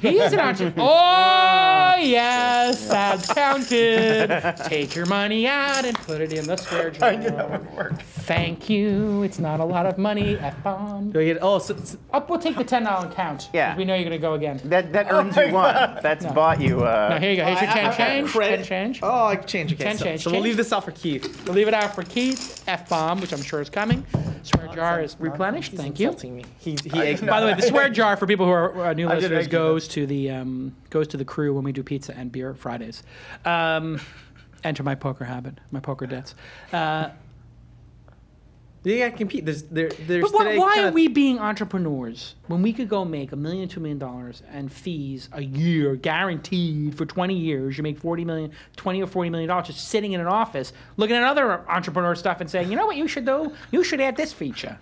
He is an entrepreneur. Oh, yes, that's counted. Take your money out and put it in the square jar. I knew that would work. Thank you. It's not a lot of money. F-bomb. Do I get? Oh, so We'll take the $10 count. Yeah. 'Cause we know you're going to go again. That earns you one. That's bought you. Now, here you go. Here's your 10 change. credit. 10 change. Oh, I change. Okay, 10 so, change. so we'll leave this out for Keith. We'll leave it out for Keith. F-bomb, which I'm sure is coming. Swear jar is replenished. He's Thank you. insulting me. He By the way, the swear jar for people who are new I did listeners egg you, goes to the crew when we do pizza and beer Fridays. Enter my poker habit, my poker debts. You gotta compete. There's But why are we being entrepreneurs when we could go make $1 million, $2 million and fees a year guaranteed for 20 years? You make $20 or $40 million just sitting in an office looking at other entrepreneur stuff and saying, you know what you should do? You should add this feature.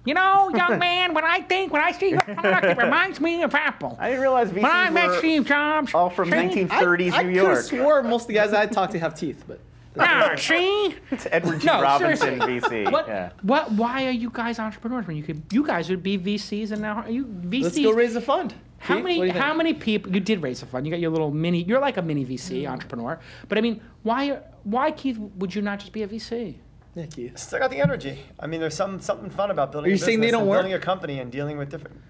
You know, young man, when I see your product, it reminds me of Apple. I didn't realize When I met VCs Steve Jobs, were all from 1930s I New could have York. swore most of the guys I talked to have teeth, but. see? It's Edward G. No, Robinson, seriously. VC. What? Yeah. Why are you guys entrepreneurs when you guys would be VCs and now are you VCs? Let's go raise a fund. How Keith, what do you think? many people you did raise a fund? You got your little mini. You're like a mini VC entrepreneur. But I mean, why Keith would you not just be a VC? Yeah, Keith. Still got the energy. I mean, there's something fun about building. Are you a saying they business don't and work? Building a company and dealing with different.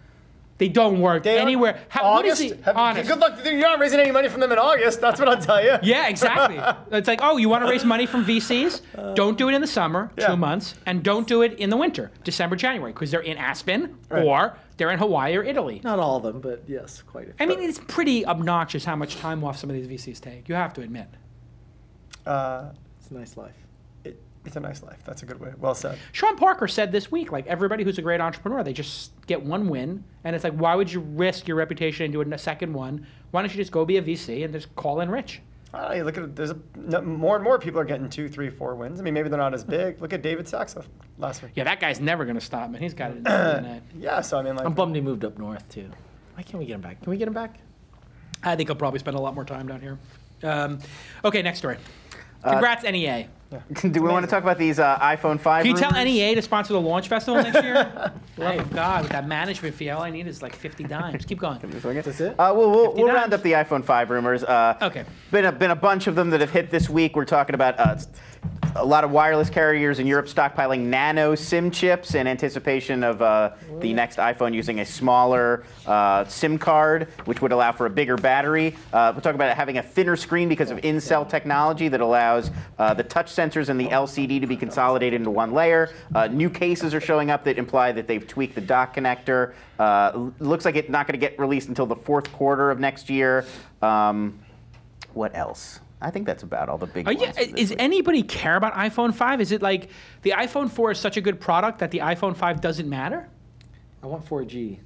They don't work They don't- anywhere. What is August. the honest? Good luck. You're not raising any money from them in August. That's what I'll tell you. Yeah, exactly. It's like, oh, you want to raise money from VCs? Don't do it in the summer, Yeah. 2 months, and don't do it in the winter, December, January, because they're in Aspen or they're in Hawaii or Italy. Not all of them, but yes, quite a few. I mean, it's pretty obnoxious how much time off some of these VCs take. You have to admit. It's a nice life. It's a nice life. That's a good way. Well said. Sean Parker said this week, like everybody who's a great entrepreneur, they just get one win, and it's like, why would you risk your reputation and do it in a second one? Why don't you just go be a VC and just call in rich? You look at it, more and more people are getting 2, 3, 4 wins. I mean, maybe they're not as big. Look at David Sachs last week. Yeah, that guy's never going to stop, man. He's got it in the net. Yeah, so I mean, like, I'm bummed he moved up north too. Why can't we get him back? Can we get him back? I think he'll probably spend a lot more time down here. Okay, next story. Congrats, NEA. Do we want to talk about these iPhone 5 Can you rumors? tell NEA to sponsor the launch festival next year? Love of God, with that management fee, all I need is like 50 dimes. Keep going. That's it? We'll round up the iPhone 5 rumors. Okay. Been a bunch of them that have hit this week. We're talking about a lot of wireless carriers in Europe stockpiling nano SIM chips in anticipation of the next iPhone using a smaller SIM card, which would allow for a bigger battery. We'll talk about it having a thinner screen because of in-cell technology that allows the touch sensors and the LCD to be consolidated into one layer. New cases are showing up that imply that they've tweaked the dock connector. Looks like it's not going to get released until the fourth quarter of next year. What else? I think that's about all the big ones. Is anybody care about iPhone 5? Is it like the iPhone 4 is such a good product that the iPhone 5 doesn't matter? I want 4G.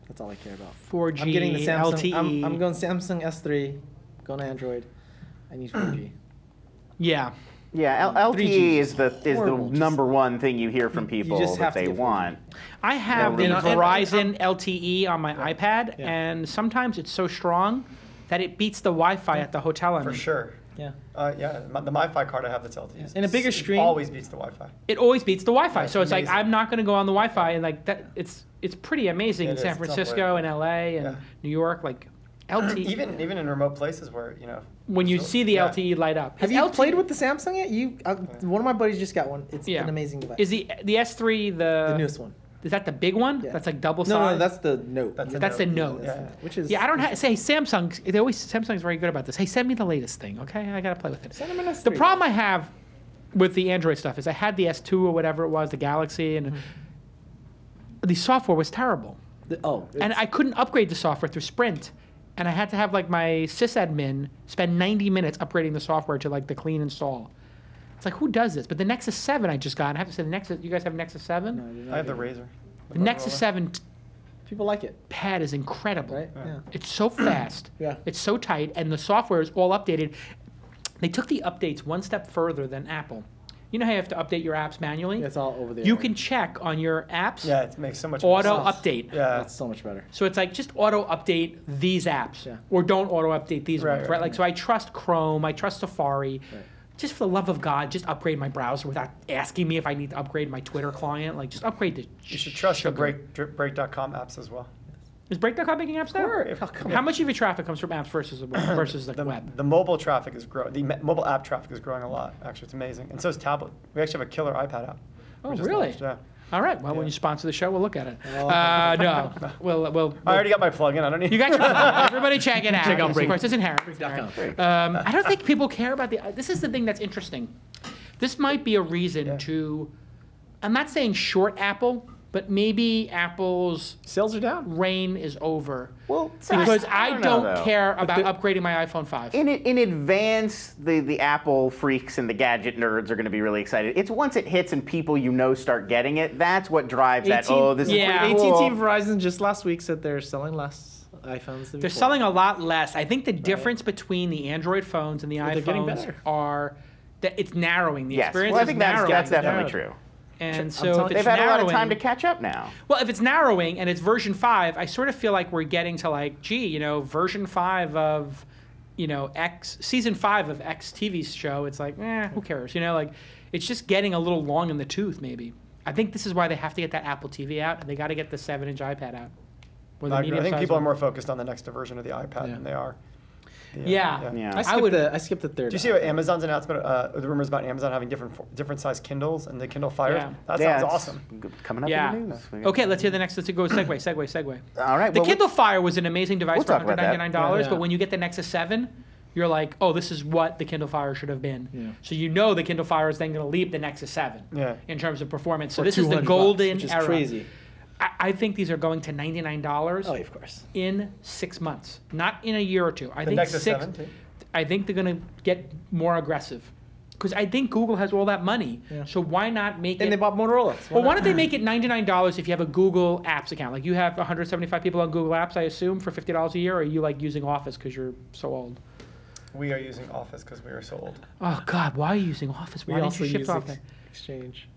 That's all I care about. 4G, I'm getting the Samsung. LTE. I'm going Samsung S3. Going to Android. I need 4G. Yeah. Yeah, LTE is the number one thing you hear from people that they want. I have the Verizon LTE on my iPad, and sometimes it's so strong that it beats the Wi-Fi at the hotel I'm in. For sure. Yeah. The MiFi card I have that's LTE. And a bigger screen. Always beats the Wi-Fi. It always beats the Wi-Fi. Yeah, so it's amazing. like I'm not going to go on the Wi-Fi, and like that. It's pretty amazing in San Francisco and LA and New York. Like LTE. Even in remote places where when you see the LTE light up. Have you played with the Samsung yet? One of my buddies just got one. It's an amazing device. Is the S3 the newest one? Is that the big one? Yeah. That's like double size? No, that's the Note. That's the Note. Yeah. Which is I don't say Samsung. Samsung's very good about this. Hey, send me the latest thing, okay? I gotta play with it. Send them an S3. The problem I have with the Android stuff is I had the S2 or whatever it was, the Galaxy, and the software was terrible. And I couldn't upgrade the software through Sprint. And I had to have like my sysadmin spend 90 minutes upgrading the software to like the clean install. It's like, who does this? But the Nexus 7 I just got. And I have to say, the Nexus. You guys have Nexus 7? No, I have the Razr. The Nexus 7 people like it. pad is incredible. Right? Yeah. It's so fast. It's so tight, and the software is all updated. They took the updates one step further than Apple. You know how you have to update your apps manually? It's all over there. You can check on your apps. Yeah, it makes so much more auto sense. update. Yeah, that's so much better. So it's like just auto update these apps, or don't auto update these ones, right? Like so, I trust Chrome, I trust Safari. Right. Just for the love of God, just upgrade my browser without asking me if I need to upgrade my Twitter client. Like, just upgrade the. You should trust the Break.com apps as well. Is Break.com making apps now? How much of your traffic comes from apps versus the web? The mobile traffic is growing. The mobile app traffic is growing a lot. Actually, it's amazing. And so is tablet. We actually have a killer iPad app. Oh, really? Launched, yeah. All right. Well, when you sponsor the show, we'll look at it. No. We'll I already got my plug-in. I don't need. You got your plug-in. Everybody check it out. Check out Of course, it's inherent. I don't think people care about the. This is the thing that's interesting. This might be a reason to. I'm not saying short Apple, but maybe Apple's sales are down. Reign is over. Well, because I don't care about upgrading my iPhone 5. In advance, the Apple freaks and the gadget nerds are going to be really excited. It's once it hits and people start getting it. That's what drives that. Oh, this is pretty cool. AT&T Verizon just last week said they're selling less iPhones than They're selling a lot less. I think the difference between the Android phones and the iPhones are that it's narrowing. The experience I think that's definitely true. And so they've had a lot of time to catch up now. Well, if it's narrowing and it's version 5, I sort of feel like we're getting to like, version 5 of, season 5 of X TV show. It's like, who cares? Like it's just getting a little long in the tooth, maybe. I think this is why they have to get that Apple TV out, and they got to get the 7-inch iPad out. I think people are more focused on the next version of the iPad than they are. I skipped the third. Do you see what Amazon's announcement? The rumors about Amazon having different size Kindles and the Kindle Fires. Yeah. That sounds awesome. Coming up in the news. Okay, let's hear the next. Let's go segue. All right. The Kindle Fire was an amazing device for $199, but when you get the Nexus 7, you're like, oh, this is what the Kindle Fire should have been. Yeah. So the Kindle Fire is then going to leap the Nexus 7 in terms of performance. So this is the golden which is era. Crazy. I think these are going to $99. Oh, of course. In 6 months, not in a year or two. I think Nexus 7 too. I think they're going to get more aggressive. Because I think Google has all that money. Yeah. So why not make it... And they bought Motorola. Why don't they make it $99 if you have a Google Apps account? Like you have 175 people on Google Apps, I assume, for $50 a year? Or are you like using Office because you're so old? We are using Office because we are so old. Oh, God. Why are you using Office? Why didn't you ship off that? Exchange.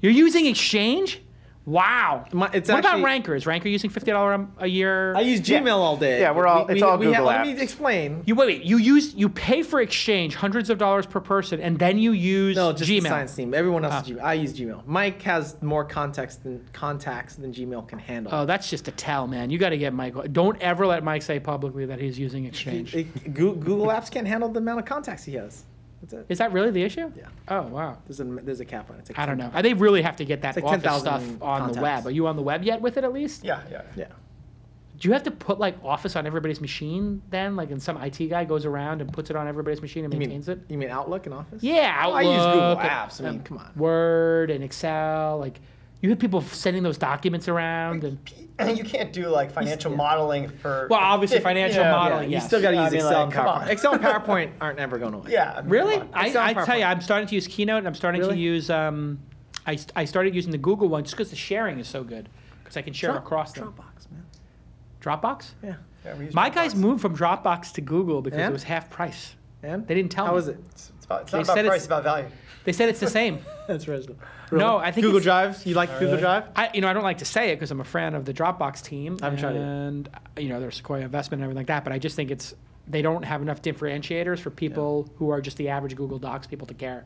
You're using Exchange? Wow. It's what about actually- Ranker? Is Ranker using $50 a year? I use Gmail all day. Yeah, we're all- it's all Google Let apps. me explain. You pay for Exchange hundreds of dollars per person, and then you use No, just Gmail. the science team. Everyone else is Gmail. I use Gmail. Mike has more contacts than Gmail can handle. Oh, that's just a tell, man. You got to get Mike. Don't ever let Mike say publicly that he's using Exchange. Google Apps can't handle the amount of contacts he has. That's it. Is that really the issue? Yeah. Oh, wow. There's a cap on it. It's like I don't know. They really have to get that It's like Office 10,000 stuff on the contacts. web. Are you on the web yet with it at least? Yeah. Yeah. Do you have to put like Office on everybody's machine then? Like, and some IT guy goes around and puts it on everybody's machine and maintains it? You mean Outlook and Office? Yeah, Oh, Outlook. I use Google Apps. I mean, come on. Word and Excel. Like, you have people sending those documents around and. You can't do like financial modeling for. Well, obviously financial modeling. You yes. still got to use I mean, Excel like, and come PowerPoint. on. Excel and PowerPoint aren't ever going away. Yeah. I mean, Really? come on. Excel I and tell you, PowerPoint. I'm starting to use Keynote, and I'm starting to Really? use. I started using the Google one just because the sharing is so good. Because I can share across them. Dropbox, man. Dropbox? Yeah. Yeah, we use My Dropbox. guys moved from Dropbox to Google because And? it was half price. And They didn't tell me. How is it? It's not They about said price, it's- it's about value. They said it's the same. That's original. No, I think Google it's- Drive. You like Google Drive? I don't like to say it because I'm a fan of the Dropbox team. I haven't tried it. And, there's Sequoia investment and everything like that. But I just think they don't have enough differentiators for people who are just the average Google Docs people to care.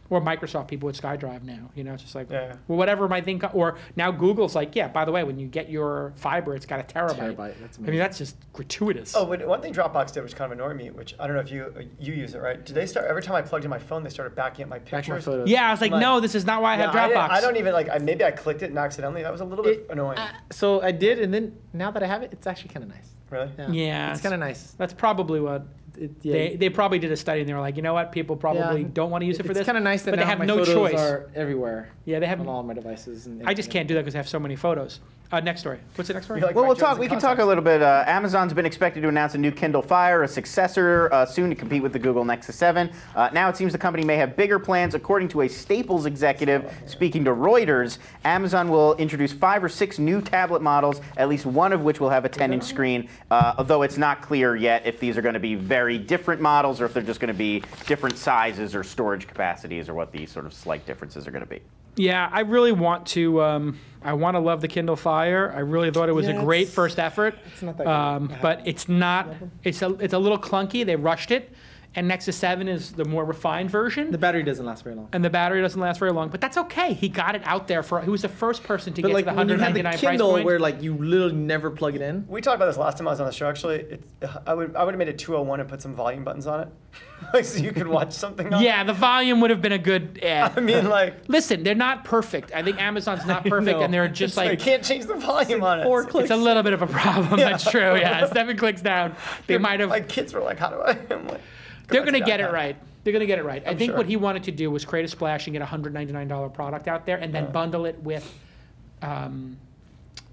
Or Microsoft people with SkyDrive now. It's just like, Yeah. well, whatever my thing. Or now Google's like, yeah, by the way, when you get your fiber, it's got a terabyte. That's I mean, that's just gratuitous. Oh, one thing Dropbox did which kind of annoyed me, which I don't know if you use it, right? Did they start every time I plugged in my phone, they started backing up my Back my pictures? photos. Yeah, I was like, no, this is not why I have Dropbox. I don't even I maybe I clicked it and accidentally. That was a little bit annoying. So I did, and then now that I have it, it's actually kind of nice. Really? Yeah, It's kind of nice. That's probably what they probably did a study and they were like, you know what, people probably don't want to use it for this. It's kind of nice that but now they have my no photos choice. are everywhere. Yeah, they have. On all my devices. And I just can't do that because I have so many photos. Next story. What's the next story? You like Well, Mike Jones we in can talk a context. little bit. Amazon's been expected to announce a new Kindle Fire, a successor soon to compete with the Google Nexus 7. Now it seems the company may have bigger plans. According to a Staples executive speaking to Reuters, Amazon will introduce 5 or 6 new tablet models, at least one of which will have a 10-inch screen, although it's not clear yet if these are going to be very different models or if they're just going to be different sizes or storage capacities or what these sort of slight differences are going to be. Yeah, I really want to. I want to love the Kindle Fire. I really thought it was a great first effort. It's not that good. But it's not. It's a little clunky. They rushed it, and Nexus 7 is the more refined version. The battery doesn't last very long. And the battery doesn't last very long, but that's okay. He got it out there for. He was the first person to But get like to the when you have the 199 price Kindle, point. where like you literally never plug it in. We talked about this last time I was on the show. Actually, I would have made it 201 and put some volume buttons on it, like so you could watch something. On Yeah, the volume would have been a good ad. I mean, like, Listen, they're not perfect. I think Amazon's not perfect, know. and they're just you like can't change the volume on it. 4 So, clicks. it's a little bit of a problem. That's true. Yeah, 7 clicks down. They might have. My kids were like, "How do I?" I'm like, They're going to get it right. They're going to get it right. I think sure. what he wanted to do was create a splash and get a $199 product out there, and then bundle it with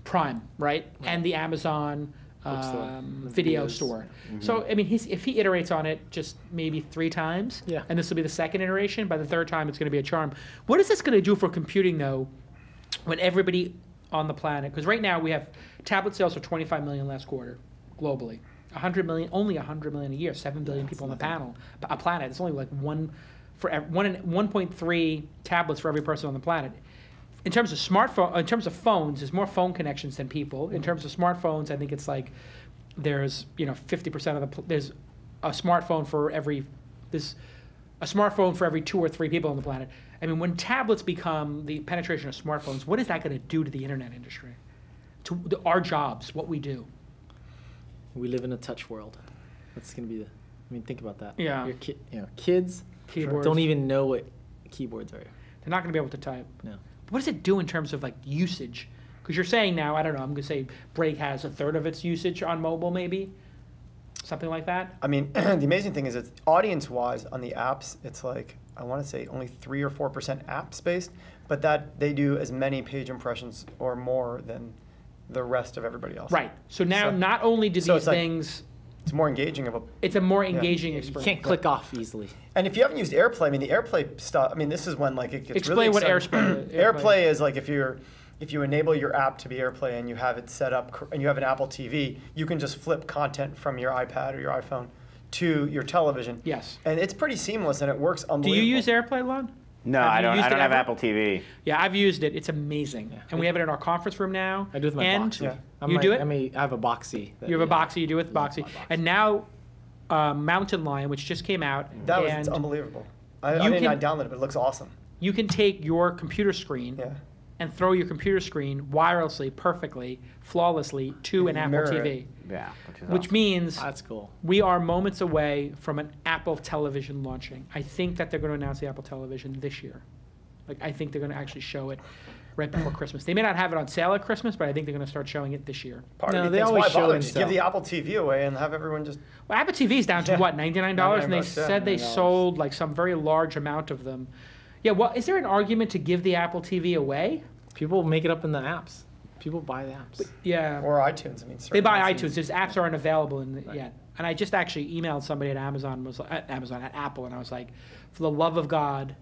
Prime, right? And the Amazon video store. So I mean, if he iterates on it just maybe 3 times, and this will be the second iteration, by the 3rd time it's going to be a charm. What is this going to do for computing though, when everybody on the planet? Because right now we have tablet sales for 25 million last quarter globally. 100 million, only 100 million a year. 7 billion people on the planet. It's only like 1.3 tablets for every person on the planet. In terms of phones, there's more phone connections than people. In terms of smartphones, I think it's like there's 50% of there's a smartphone for every 2 or 3 people on the planet. I mean, when tablets become the penetration of smartphones, what is that going to do to the internet industry, to our jobs, what we do? We live in a touch world. That's gonna be think about that. Yeah. Your kids Keyboards. don't even know what keyboards are. They're not going to be able to type. No. What does it do in terms of like usage? Because you're saying now, I don't know, I'm going to say Break has 1/3 of its usage on mobile, maybe something like that. I mean, the amazing thing is, it's audience-wise on the apps. It's like I want to say only 3 or 4% apps-based, but that they do as many page impressions or more than the rest of everybody else. Right. So now, not only do these it's like- things, It's more engaging of a. it's a more engaging You experience. can't click off easily. And if you haven't used AirPlay, I mean, the AirPlay stuff. I mean, this is when like it gets Explain really what exciting. AirPlay. AirPlay is like if you enable your app to be AirPlay and you have it set up and you have an Apple TV, you can just flip content from your iPad or your iPhone to your television. Yes. And it's pretty seamless and it works Do unbelievable. you use AirPlay, Lon? No, I don't have Apple TV. Yeah, I've used it. It's amazing. Yeah. And we have it in our conference room now. I do with my Boxy. Yeah. You do it? I have a Boxy. You have a Boxy. You do it with Boxy. And now Mountain Lion, which just came out. That was unbelievable. I downloaded it, but it looks awesome. You can take your computer screen Yeah. and throw your computer screen wirelessly, perfectly, flawlessly to an Apple Mirror TV. it. Yeah, Which awesome. means That's cool. we are moments away from an Apple television launching. I think that they're going to announce the Apple television this year. Like, I think they're going to actually show it right before Christmas. They may not have it on sale at Christmas, but I think they're going to start showing it this year. Part of No, me they thinks, always why show bother? it Just in give the sale. Apple TV away and have everyone just. Well, Apple TV is down to what, $99? And they $99, said they $99. sold like some very large amount of them. Yeah, well, is there an argument to give the Apple TV away? People make it up in the apps. People buy the apps. Yeah. Or iTunes. I mean, They buy certainly. iTunes. These apps aren't available yet. And I just actually emailed somebody at Apple, and I was like, for the love of God,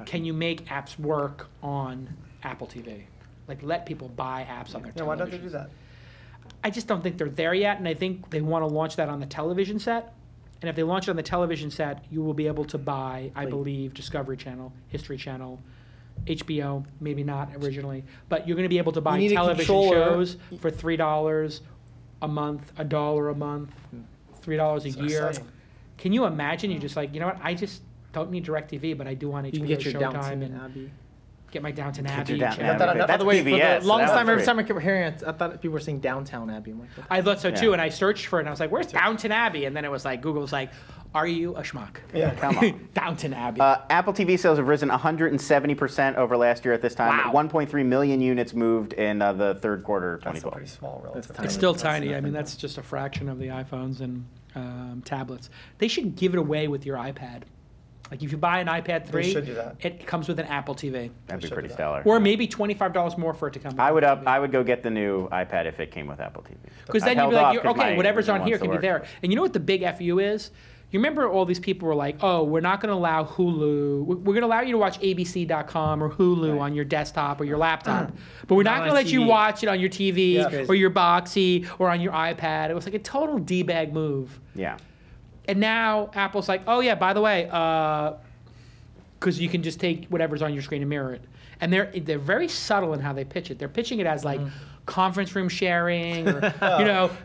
can you make apps work on Apple TV? Like, let people buy apps on their Yeah, why television. don't they do that? I just don't think they're there yet, and I think they want to launch that on the television set. And if they launch it on the television set, you will be able to buy, I believe, Discovery Channel, History Channel, HBO, maybe not originally, but you're going to be able to buy need a television controller. shows for $3 a month, $1 a month, $3 a So year. exciting. Can you imagine? You're just like, you know what? I just don't need DirecTV, but I do want HBO, You can get your Showtime, Downton and Abbey. get my Downton Get Abbey. your Downton channel. Abbey. By That's the way, for PBS, the longest so time, that every was time I kept hearing it, I thought people were saying Downtown Abbey. I'm like, what the I thought so too, Yeah. and I searched for it, and I was like, "Where's Downton Abbey?" And then it was like, Google was like, "Are you a schmuck?" Yeah. Come on. Downton Abbey. Apple TV sales have risen 170% over last year at this time. Wow. 1.3 million units moved in the third quarter of That's still 2012. pretty small relative. tiny. It's still That's tiny. I nothing. mean, that's just a fraction of the iPhones and tablets. They should give it away with your iPad. Like, if you buy an iPad 3, should do that. it comes with an Apple TV. That'd be should pretty do that. stellar. Or maybe $25 more for it to come with I would Apple TV. I would go get the new iPad if it came with Apple TV. Because I've then you'd held be off like, 'cause okay, my whatever's on original here wants to can be work. there. And you know what the big FU is? You remember all these people were like, oh, we're not going to allow Hulu. We're going to allow you to watch ABC.com or Hulu on your desktop or your laptop. But we're not Not going to on let you TV. watch it on your TV Yeah. or your Boxy or on your iPad. It was like a total D-bag move. Yeah. And now Apple's like, oh, yeah, by the way, because you can just take whatever's on your screen and mirror it. And they're very subtle in how they pitch it. They're pitching it as like conference room sharing. Or,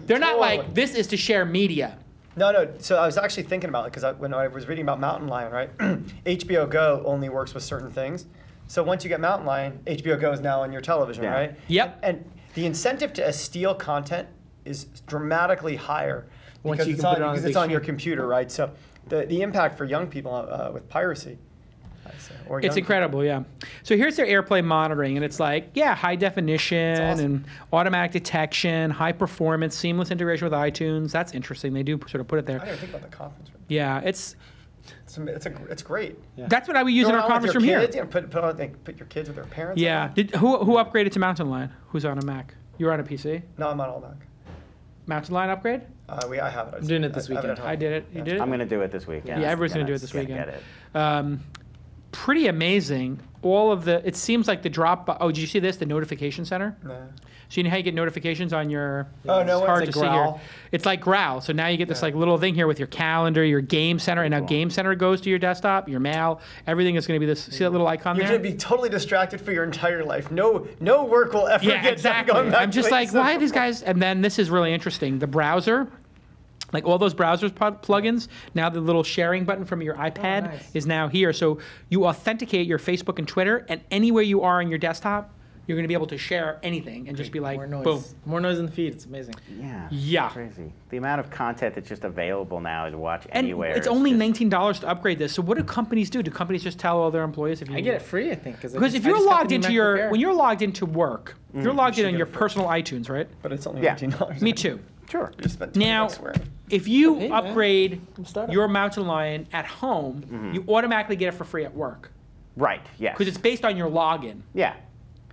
they're not like, Totally. this is to share media. No. So I was actually thinking about it because when I was reading about Mountain Lion, right? HBO Go only works with certain things. So once you get Mountain Lion, HBO Go is now on your television, Yeah. right? Yep. And the incentive to steal content is dramatically higher Once because you it's can on, put it on a because big it's on your screen. computer, right? So the impact for young people with piracy. Or It's young incredible, yeah. So here's their AirPlay monitoring, and it's like, yeah, high definition awesome. and automatic detection, high performance, seamless integration with iTunes. That's interesting. They do sort of put it people. I there. didn't think about the conference room. Yeah, It's great. that's what I would use in Throw it our on with conference room your here. kids, put your kids with their parents. Yeah. Who upgraded to Mountain Lion? Who's on a Mac? You're on a PC? No, I'm on all Mac. Mountain Lion upgrade? I have it. I'm doing it this I have weekend. at home. I did it. You did it? I'm going to do it this weekend. Yeah, everyone's going to do it this Gonna weekend. get it. Pretty amazing. All of it seems like the drop. Oh, did you see this? The notification center? Nah. So you know how you get notifications on your. Oh, no, it's hard it's to like see here. Growl. It's like Growl. So now you get this like little thing here with your calendar, your Game Center, and now Game Center goes to your desktop, your mail. Everything is going to be this. See that little icon You're there? going to be totally distracted for your entire life. No work will ever Yeah, get exactly. done going back I'm just to like, Excel. why are these guys? And then this is really interesting. The browser, like all those browsers plugins, now the little sharing button from your iPad nice. is now here. So you authenticate your Facebook and Twitter, and anywhere you are on your desktop, you're going to be able to share anything and just be like, More noise. boom. More noise in the feed. It's amazing. Yeah. Yeah. Crazy. The amount of content that's just available now to watch And anywhere. it's is only just- $19 to upgrade this. So what do companies do? Do companies just tell all their employees if you I get it free, I think. Because if you're logged into when you're logged into work, you're logged in should on get your it free. personal iTunes, right? But it's only Yeah. $18. Me too. Sure. You just spent $20 Now, swearing. if you Hey, man. upgrade I'm startup. your Mountain Lion at home, you automatically get it for free at work Right. Yes. because it's based on your login. Yeah.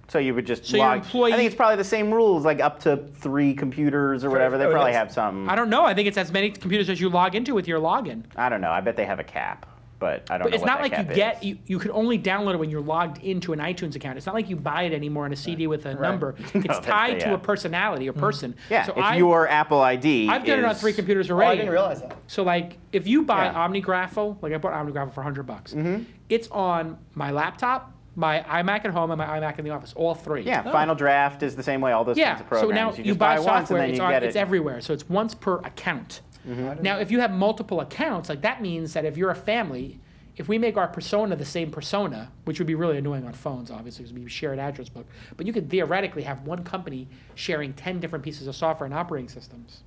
So you would just So your log. employee- I think it's probably the same rules, like up to 3 computers or whatever. They oh, probably yes. have some. I don't know. I think it's as many computers as you log into with your login. I don't know. I bet they have a cap. but I don't know But it's what not that like cap you is. you can only download it when you're logged into an iTunes account. It's not like you buy it anymore on a CD with a number. It's tied to a personality or person. Yeah, So if your Apple ID I've done it on 3 computers already. Oh, I didn't realize that. So like, if you buy OmniGraffle, like I bought OmniGraffle for $100, it's on my laptop, my iMac at home, and my iMac in the office, all 3. Yeah, Final Draft is the same way, all those kinds of programs. So now you you just buy once and software, then it's everywhere. So it's once per account. Now, if you have multiple accounts, like that means that if you're a family, if we make our persona the same persona, which would be really annoying on phones, obviously, because we share an address book, but you could theoretically have one company sharing 10 different pieces of software and operating systems.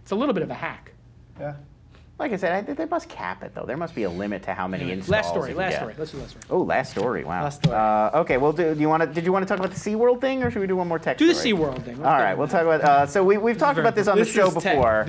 It's a little bit of a hack. Yeah. Like I said, they must cap it, though. There must be a limit to how many installs. Last story. you Let's get. do last story. Oh, last story. Wow. Last story. Okay. Well, did you want to talk about the SeaWorld thing, or should we do one more tech Do the story? SeaWorld thing. All right. We'll talk about. So we've talked about this on the show before.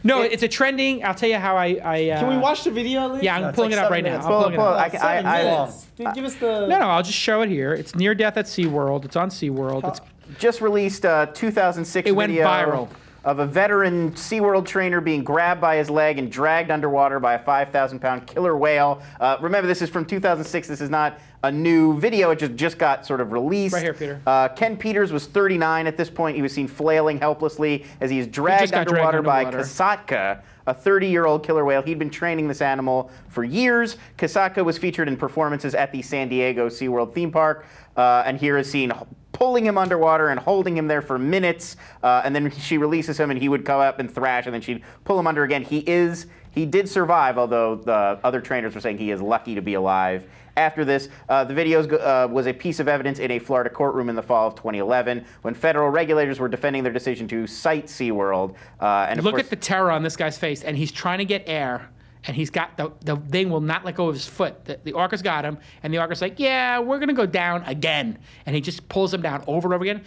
No, it's a trending. I'll tell you how I Can we watch the video at least? Yeah, I'm No, it's pulling like it up 7 right now. minutes. I'm pulling it up. 7 minutes. Give us the. No, I'll just show it here. It's Near Death at SeaWorld. It's on SeaWorld. It's Just released a 2006 It went video viral. of a veteran SeaWorld trainer being grabbed by his leg and dragged underwater by a 5,000-pound killer whale. Remember, this is from 2006. This is not a new video. It just got sort of released. Right here, Peter. Ken Peters was 39 at this point. He was seen flailing helplessly as he is dragged underwater by Kasatka, a 30-year-old killer whale. He'd been training this animal for years. Kasatka was featured in performances at the San Diego SeaWorld theme park, and here is seen pulling him underwater and holding him there for minutes, and then she releases him and he would come up and thrash, and then she'd pull him under again. He did survive, although the other trainers were saying he is lucky to be alive. After this, the video was a piece of evidence in a Florida courtroom in the fall of 2011 when federal regulators were defending their decision to cite SeaWorld. And Look at the terror on this guy's face, and he's trying to get air, and he's got the thing will not let go of his foot. The orca's got him, and the orca's like, yeah, we're going to go down again. And he just pulls him down over and over again.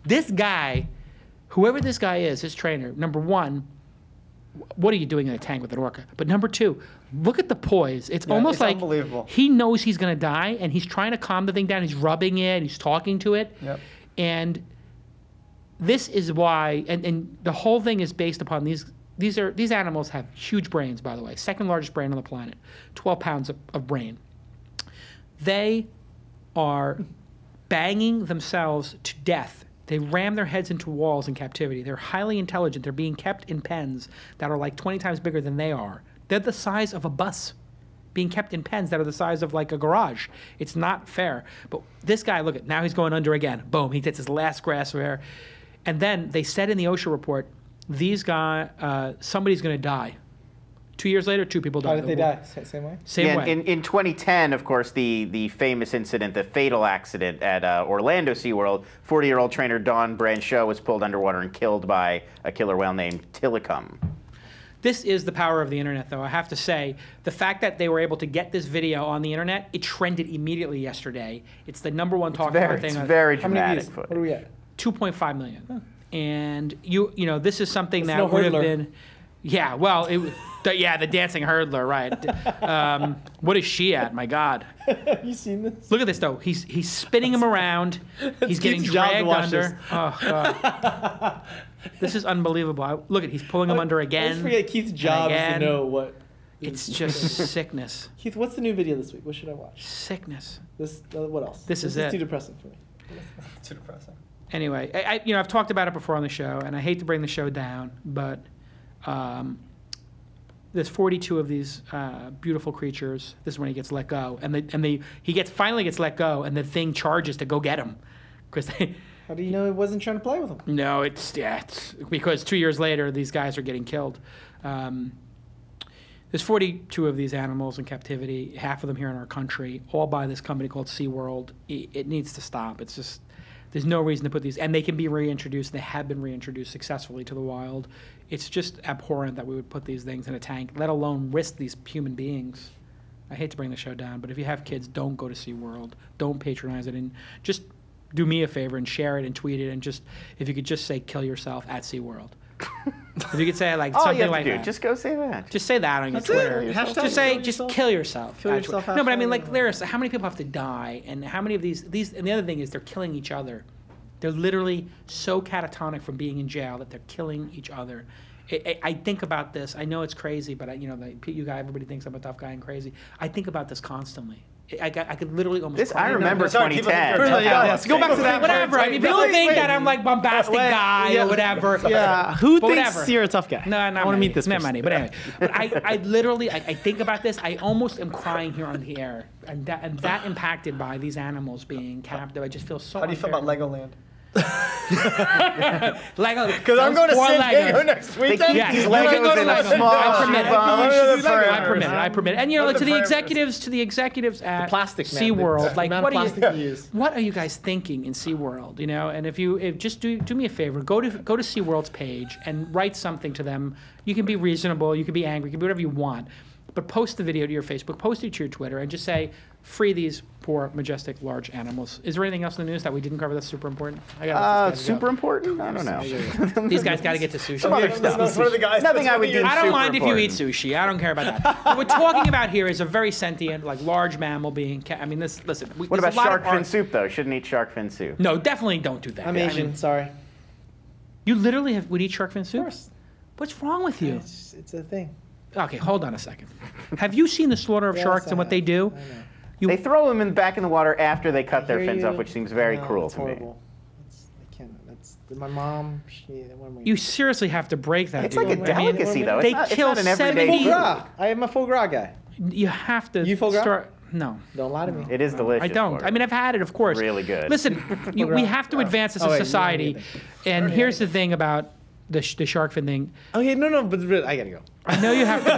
This guy, whoever this guy is, his trainer, number one, what are you doing in a tank with an orca? But number two, look at the poise. It's almost like unbelievable. he knows he's going to die, and he's trying to calm the thing down. He's rubbing it. He's talking to it. Yep. And this is why, and the whole thing is based upon these animals have huge brains, by the way. Second largest brain on the planet, 12 pounds of brain. They are banging themselves to death. They ram their heads into walls in captivity. They're highly intelligent. They're being kept in pens that are like 20 times bigger than they are. They're the size of a bus, being kept in pens that are the size of like a garage. It's not fair. But this guy, look at, now he's going under again. Boom, he gets his last grasp of air. And then they said in the OSHA report, these guys, somebody's going to die. 2 years later, 2 people died. How did they die? Same way? Same way. In 2010, of course, the famous incident, the fatal accident at Orlando SeaWorld, 40-year-old trainer Dawn Brancheau was pulled underwater and killed by a killer whale named Tilikum. This is the power of the internet, though. I have to say, the fact that they were able to get this video on the internet, it trended immediately yesterday. It's the #1 talk about thing. It's very How many dramatic views? footage. What are we at? 2.5 million. Huh. And you know, this is something It's that no would have hurdler. been, yeah. Well, the dancing hurdler, right? What is she at? My God. Have you seen this? Look at this though. He's spinning him around. He's getting Keith's job to dragged watch under. this. Oh God. This is unbelievable. Look at, he's pulling him under I again. just forget Keith's job is to know what. It's just sickness. Keith, what's the new video this week? What should I watch? Sickness. This. What else? This is it. too depressing for me. Too depressing. Anyway, I've talked about it before on the show, and I hate to bring the show down, but there's 42 of these beautiful creatures. This is when he gets let go, and he finally gets let go, and the thing charges to go get him, because they. How do you know he wasn't trying to play with him? No, it's because 2 years later these guys are getting killed. There's 42 of these animals in captivity, half of them here in our country, all by this company called SeaWorld. It needs to stop. It's just, there's no reason to put these, and they can be reintroduced. They have been reintroduced successfully to the wild. It's just abhorrent that we would put these things in a tank, let alone risk these human beings. I hate to bring the show down, but if you have kids, don't go to SeaWorld. Don't patronize it, and just do me a favor and share it and tweet it, and just, if you could just say kill yourself at SeaWorld. If you could say like All something you have like to do, that. just go say that. Just say that on your That's Twitter. it. Hashtag Just say, kill just yourself. kill yourself. Kill at yourself Twitter. No, but I mean, hashtag, like, there's how many people have to die, and how many of these, and the other thing is they're killing each other. They're literally so catatonic from being in jail that they're killing each other. I think about this. I know it's crazy, but everybody thinks I'm a tough guy and crazy. I think about this constantly. I could literally almost. I remember 2010. Let's go back to that. Whatever. I mean, people think that I'm like bombastic guy or whatever. Yeah. Who thinks whatever. you're a tough guy? No, I want to meet this man. person. But anyway, but I literally I think about this. I almost am crying here on the air, and that impacted by these animals being captive. I just feel so. How do you feel about LegoLand? Lego. Because I'm going to San Diego next week. They keep these Legos in a small I permit it. And to the executives at SeaWorld, like what are you guys thinking in SeaWorld? And if just do me a favor, go to SeaWorld's page and write something to them. You can be reasonable, you can be angry, you can be whatever you want. But post the video to your Facebook, post it to your Twitter, and just say, free these poor, majestic, large animals. Is there anything else in the news that we didn't cover that's super important? Super important? I don't know. These guys got to get to sushi. Some other stuff. Nothing I would do. I don't mind if you eat sushi. I don't care about that. What we're talking about here is a very sentient, large mammal being. Listen. What about shark fin soup, though? Shouldn't eat shark fin soup. No, definitely don't do that. I'm Asian. Sorry. You literally would eat shark fin soup? Of course. What's wrong with you? It's a thing. Okay, hold on a second. Have you seen the slaughter of sharks and what they do? I know. They throw them back in the water after they cut their fins off, which seems very cruel to me. I can't. That's my mom. You seriously have to break that. It's like a delicacy, though. They kill 70. I am a foie gras guy. You have to. You foie gras? start. No. Don't lie to me. It is delicious. I don't. I mean, I've had it, of course. Really good. Listen, we have to advance as a society. And here's the thing about the shark fin thing. Okay, no, but really, I gotta go. I know you have to go,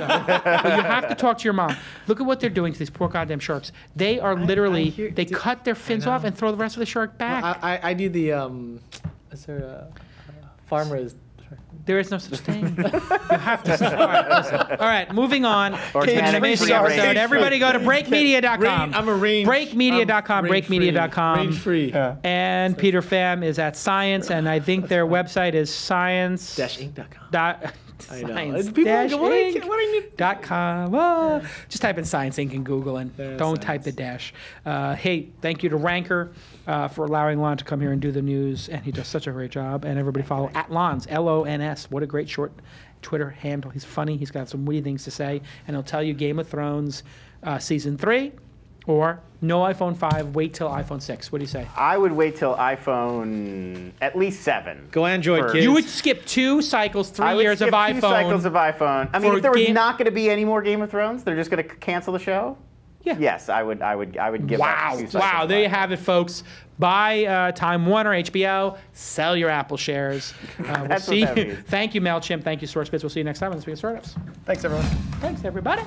but you have to talk to your mom. Look at what they're doing to these poor goddamn sharks. They are literally, they cut their fins off and throw the rest of the shark back. No, I do the, is there a farmer is... There is no such thing. You have to start. Listen. All right, moving on. It's been an amazing episode. Everybody go to breakmedia.com. I'm a range. Breakmedia.com, breakmedia.com. Range free. And Peter Pham is at Science, and I think their website is science-inc.com. I know. Science-inc.com. Oh, just type in Science Inc. in Google and don't type the dash. Hey, thank you to Ranker for allowing Lon to come here and do the news, and he does such a great job. And everybody follow @Lons, Lons. What a great short Twitter handle. He's funny. He's got some witty things to say, and he'll tell you Game of Thrones season 3 or no iPhone 5, wait till iPhone 6. What do you say? I would wait till iPhone at least 7. Go Android, kids. You would skip 2 cycles, 3 years of iPhone. I would skip 2 cycles of iPhone. I mean, if there was not going to be any more Game of Thrones, they're just going to cancel the show? Yeah. Yes, I would give that 2 cycles. Wow, there you have it, folks. Buy Time Warner, HBO, sell your Apple shares. We'll see you. Thank you, MailChimp. Thank you, Sourcebits. We'll see you next time on This Week in Startups. Thanks, everyone. Thanks, everybody.